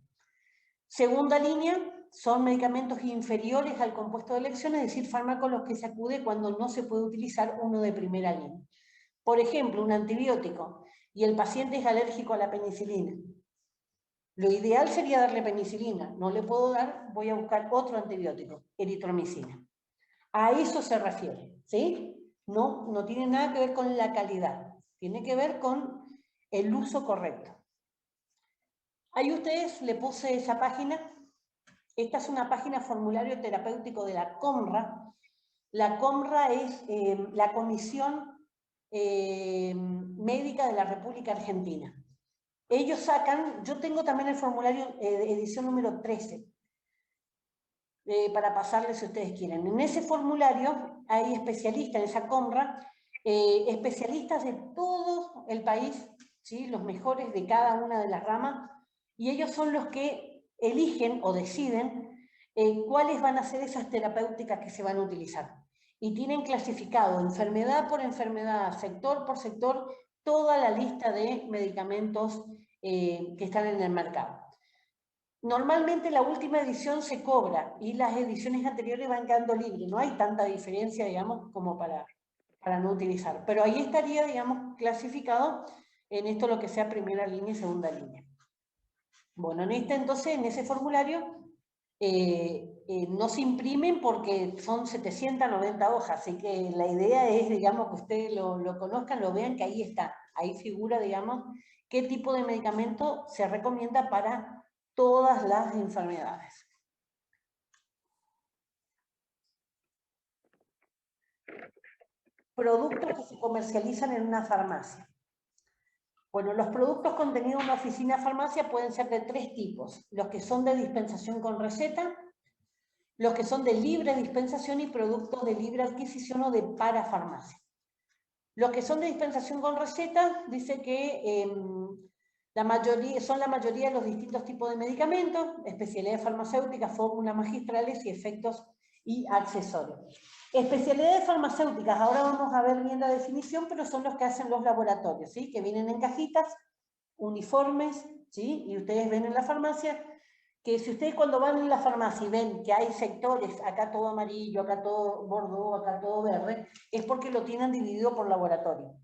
Segunda línea, son medicamentos inferiores al compuesto de elección, es decir, fármacos a los que se acude cuando no se puede utilizar uno de primera línea. Por ejemplo, un antibiótico y el paciente es alérgico a la penicilina. Lo ideal sería darle penicilina, no le puedo dar, voy a buscar otro antibiótico, eritromicina. A eso se refiere, ¿sí? No tiene nada que ver con la calidad, tiene que ver con el uso correcto. Ahí ustedes le puse esa página. Esta es una página formulario terapéutico de la COMRA. La COMRA es la Comisión Médica de la República Argentina. Ellos sacan, yo tengo también el formulario edición número 13, para pasarles si ustedes quieren. En ese formulario hay especialistas, en esa COMRA, especialistas de todo el país, ¿sí? Los mejores de cada una de las ramas, y ellos son los que eligen o deciden cuáles van a ser esas terapéuticas que se van a utilizar. Y tienen clasificado enfermedad por enfermedad, sector por sector, toda la lista de medicamentos que están en el mercado. Normalmente la última edición se cobra y las ediciones anteriores van quedando libres. No hay tanta diferencia, digamos, como para no utilizar. Pero ahí estaría, digamos, clasificado en esto lo que sea primera línea y segunda línea. Bueno, entonces, en ese formulario no se imprimen porque son 790 hojas, así que la idea es, digamos, que ustedes lo conozcan, lo vean, que ahí está. Ahí figura, digamos, qué tipo de medicamento se recomienda para todas las enfermedades. Productos que se comercializan en una farmacia. Bueno, los productos contenidos en una oficina farmacia pueden ser de tres tipos. Los que son de dispensación con receta, los que son de libre dispensación y productos de libre adquisición o de parafarmacia. Los que son de dispensación con receta, dice que son la mayoría de los distintos tipos de medicamentos, especialidades farmacéuticas, fórmulas magistrales y efectos y accesorios. Especialidades farmacéuticas, ahora vamos a ver bien la definición, pero son los que hacen los laboratorios, ¿sí? Que vienen en cajitas, uniformes, ¿sí? Y ustedes ven en la farmacia que si ustedes cuando van en la farmacia y ven que hay sectores, acá todo amarillo, acá todo bordeaux, acá todo verde, es porque lo tienen dividido por laboratorio.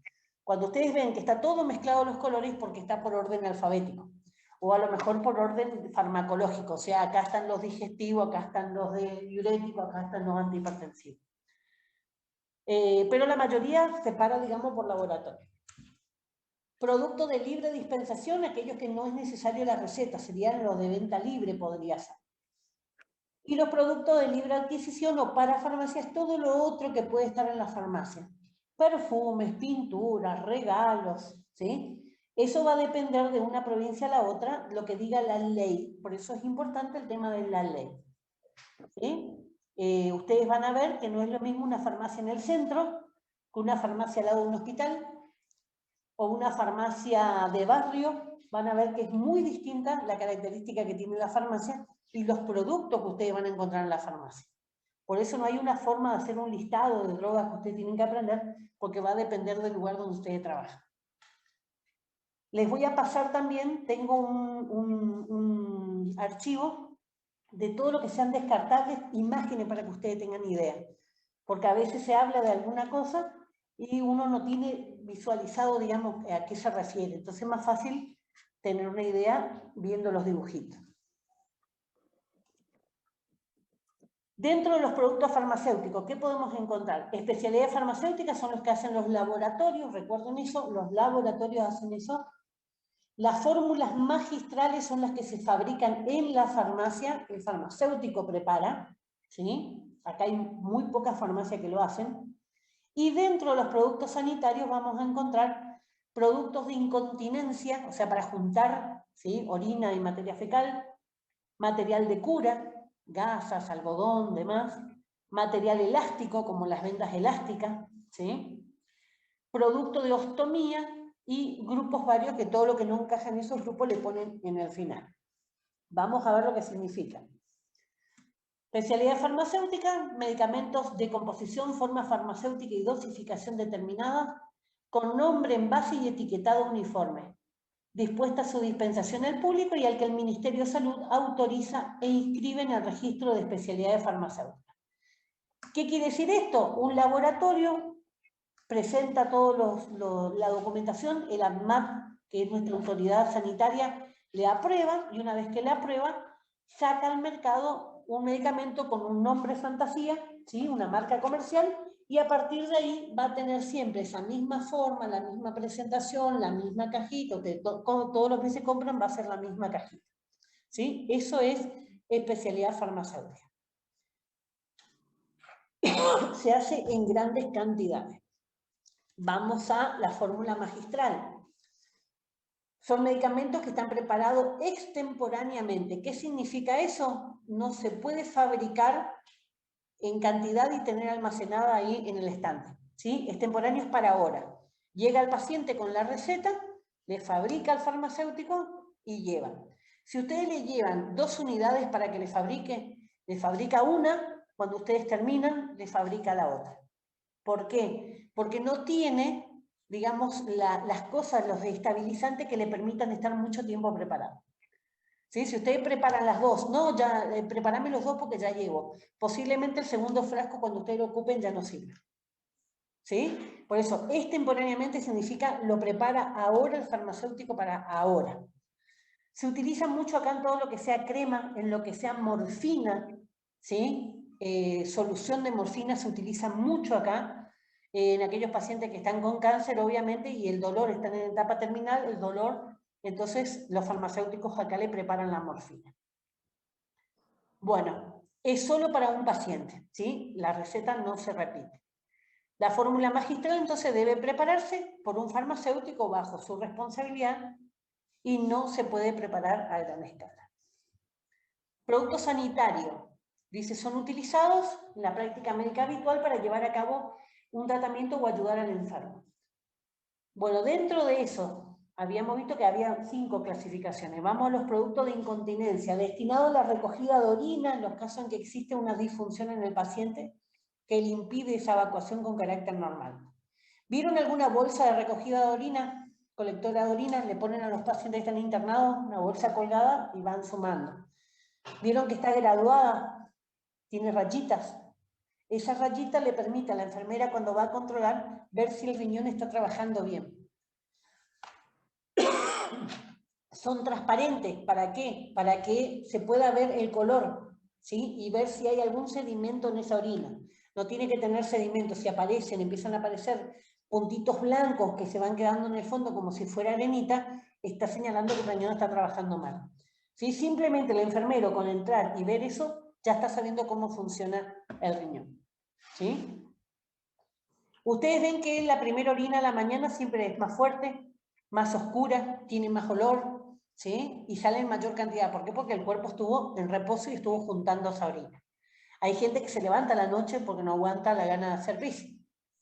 Cuando ustedes ven que está todo mezclado los colores, porque está por orden alfabético, o a lo mejor por orden farmacológico, o sea, acá están los digestivos, acá están los de diurético, acá están los antihipertensivos. Pero la mayoría se para, digamos, por laboratorio. Productos de libre dispensación, aquellos que no es necesario la receta, serían los de venta libre, podría ser. Y los productos de libre adquisición o para farmacias, todo lo otro que puede estar en la farmacia. Perfumes, pinturas, regalos, ¿sí? Eso va a depender de una provincia a la otra, lo que diga la ley. Por eso es importante el tema de la ley. ¿Sí? Ustedes van a ver que no es lo mismo una farmacia en el centro que una farmacia al lado de un hospital o una farmacia de barrio. Van a ver que es muy distinta la característica que tiene la farmacia y los productos que ustedes van a encontrar en la farmacia. Por eso no hay una forma de hacer un listado de drogas que ustedes tienen que aprender, porque va a depender del lugar donde ustedes trabajan. Les voy a pasar también, tengo un archivo de todo lo que sean descartables imágenes para que ustedes tengan idea. Porque a veces se habla de alguna cosa y uno no tiene visualizado, digamos, a qué se refiere. Entonces es más fácil tener una idea viendo los dibujitos. Dentro de los productos farmacéuticos, ¿qué podemos encontrar? Especialidades farmacéuticas son los que hacen los laboratorios, recuerden eso, los laboratorios hacen eso. Las fórmulas magistrales son las que se fabrican en la farmacia, el farmacéutico prepara, ¿sí? Acá hay muy pocas farmacias que lo hacen. Y dentro de los productos sanitarios vamos a encontrar productos de incontinencia, o sea, para juntar, ¿sí? Orina y materia fecal, material de cura, gasas, algodón, demás, material elástico, como las vendas elásticas, ¿sí? Producto de ostomía y grupos varios, que todo lo que no encaja en esos grupos le ponen en el final. Vamos a ver lo que significa. Especialidad farmacéutica, medicamentos de composición, forma farmacéutica y dosificación determinada, con nombre, envase y etiquetado uniforme, dispuesta su dispensación al público y al que el Ministerio de Salud autoriza e inscribe en el registro de especialidades farmacéuticas. ¿Qué quiere decir esto? Un laboratorio presenta toda la documentación, el ANMAT, que es nuestra autoridad sanitaria, le aprueba, y una vez que le aprueba, saca al mercado un medicamento con un nombre fantasía, ¿sí? Una marca comercial, y a partir de ahí va a tener siempre esa misma forma, la misma presentación, la misma cajita, todos los que se compran va a ser la misma cajita, ¿sí? Eso es especialidad farmacéutica. Se hace en grandes cantidades. Vamos a la fórmula magistral. Son medicamentos que están preparados extemporáneamente. ¿Qué significa eso? No se puede fabricar en cantidad y tener almacenada ahí en el estante, ¿sí? Extemporáneo es para ahora. Llega el paciente con la receta, le fabrica al farmacéutico y lleva. Si ustedes le llevan 2 unidades para que le fabrica una, cuando ustedes terminan, le fabrica la otra. ¿Por qué? Porque no tiene, digamos, las cosas, los estabilizantes que le permitan estar mucho tiempo preparado. ¿Sí? Si ustedes preparan las dos, no, ya, preparame los dos porque ya llevo. Posiblemente el segundo frasco, cuando ustedes lo ocupen, ya no sirve. ¿Sí? Por eso, extemporáneamente significa lo prepara ahora el farmacéutico para ahora. Se utiliza mucho acá en todo lo que sea crema, en lo que sea morfina, ¿sí? Solución de morfina se utiliza mucho acá, en aquellos pacientes que están con cáncer, obviamente, y el dolor, están en etapa terminal, el dolor, entonces los farmacéuticos acá le preparan la morfina. Bueno, es solo para un paciente, ¿sí? La receta no se repite. La fórmula magistral entonces debe prepararse por un farmacéutico bajo su responsabilidad y no se puede preparar a gran escala. Producto sanitario. Dice, son utilizados en la práctica médica habitual para llevar a cabo un tratamiento o ayudar al enfermo. Bueno, dentro de eso, habíamos visto que había 5 clasificaciones. Vamos a los productos de incontinencia, destinados a la recogida de orina en los casos en que existe una disfunción en el paciente que le impide esa evacuación con carácter normal. ¿Vieron alguna bolsa de recogida de orina? Colectora de orina, le ponen a los pacientes que están internados una bolsa colgada y van sumando. ¿Vieron que está graduada? Tiene rayitas. Esa rayita le permite a la enfermera, cuando va a controlar, ver si el riñón está trabajando bien. Son transparentes. ¿Para qué? Para que se pueda ver el color, ¿sí? Y ver si hay algún sedimento en esa orina. No tiene que tener sedimento. Si aparecen, empiezan a aparecer puntitos blancos que se van quedando en el fondo como si fuera arenita, está señalando que el riñón está trabajando mal. ¿Sí? Simplemente el enfermero, con entrar y ver eso, ya está sabiendo cómo funciona el riñón. ¿Sí? Ustedes ven que la primera orina a la mañana siempre es más fuerte, más oscura, tiene más olor, ¿sí? Y sale en mayor cantidad. ¿Por qué? Porque el cuerpo estuvo en reposo y estuvo juntando esa orina. Hay gente que se levanta a la noche porque no aguanta la gana de hacer pis,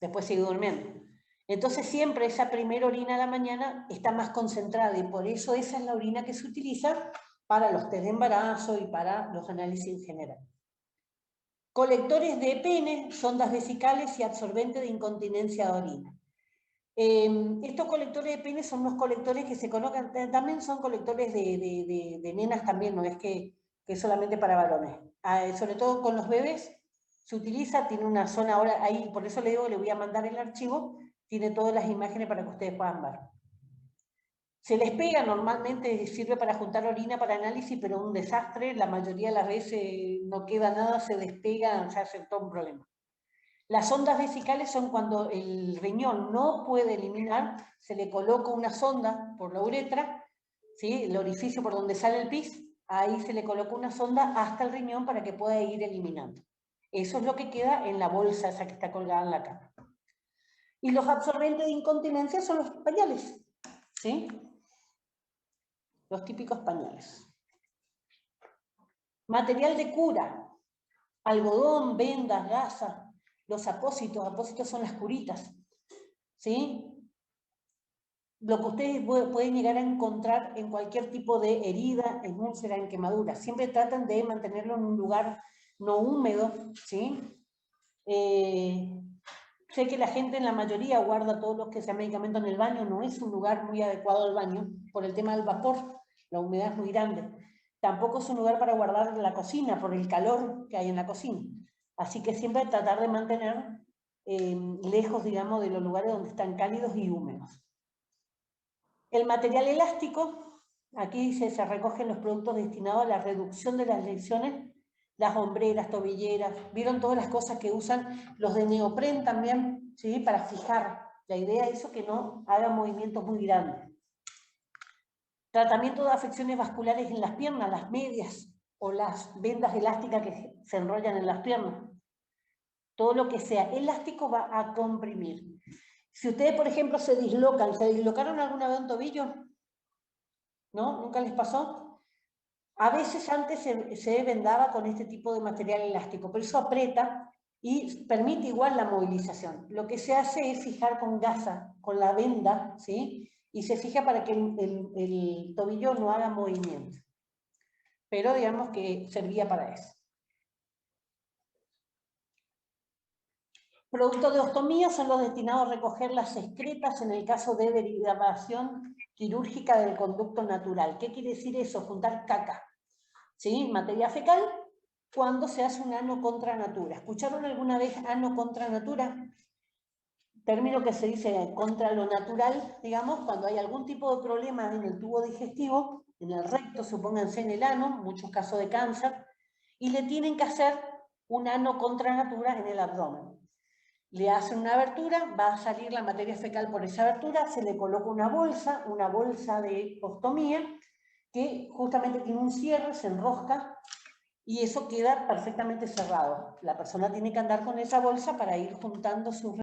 después sigue durmiendo. Entonces siempre esa primera orina a la mañana está más concentrada y por eso esa es la orina que se utiliza para los test de embarazo y para los análisis en general. Colectores de pene, sondas vesicales y absorbente de incontinencia de orina. Estos colectores de pene son unos colectores que se colocan, también son colectores de nenas también, no es que es solamente para varones. Sobre todo con los bebés se utiliza, tiene una zona ahora ahí, por eso le digo, le voy a mandar el archivo, tiene todas las imágenes para que ustedes puedan ver. Se les pega, normalmente sirve para juntar orina para análisis, pero un desastre, la mayoría de las veces no queda nada, se despega, se hace todo un problema. Las ondas vesicales son cuando el riñón no puede eliminar, se le coloca una sonda por la uretra, ¿sí? El orificio por donde sale el pis, ahí se le coloca una sonda hasta el riñón para que pueda ir eliminando. Eso es lo que queda en la bolsa esa que está colgada en la cama. Y los absorbentes de incontinencia son los pañales, ¿sí? Los típicos pañales. Material de cura, algodón, vendas, gasas. los apósitos son las curitas, ¿sí? Lo que ustedes pueden llegar a encontrar en cualquier tipo de herida, en úlcera, en quemadura. Siempre tratan de mantenerlo en un lugar no húmedo, ¿sí? Sé que la gente en la mayoría guarda todo lo que sea medicamento en el baño, no es un lugar muy adecuado al baño por el tema del vapor, la humedad es muy grande. Tampoco es un lugar para guardar en la cocina por el calor que hay en la cocina. Así que siempre tratar de mantener lejos, digamos, de los lugares donde están cálidos y húmedos. El material elástico, aquí se recogen los productos destinados a la reducción de las lesiones, las hombreras, tobilleras, vieron todas las cosas que usan, los de neopren también, ¿sí? Para fijar. La idea es eso, que no haga movimientos muy grandes. Tratamiento de afecciones vasculares en las piernas, las medias o las vendas elásticas que se enrollan en las piernas. Todo lo que sea elástico va a comprimir. Si ustedes, por ejemplo, ¿se dislocaron alguna vez un tobillo? ¿No? ¿Nunca les pasó? A veces antes se vendaba con este tipo de material elástico, pero eso aprieta y permite igual la movilización. Lo que se hace es fijar con gasa, con la venda, ¿sí? Y se fija para que el tobillo no haga movimiento. Pero digamos que servía para eso. Productos de ostomía son los destinados a recoger las excretas en el caso de derivación quirúrgica del conducto natural. ¿Qué quiere decir eso? Juntar caca, ¿sí? Materia fecal, cuando se hace un ano contra natura. ¿Escucharon alguna vez ano contra natura? Término que se dice contra lo natural, digamos, cuando hay algún tipo de problema en el tubo digestivo, en el recto, supónganse en el ano, muchos casos de cáncer, y le tienen que hacer un ano contra natura en el abdomen. Le hacen una abertura, va a salir la materia fecal por esa abertura, se le coloca una bolsa de ostomía, que justamente tiene un cierre, se enrosca, y eso queda perfectamente cerrado. La persona tiene que andar con esa bolsa para ir juntando sus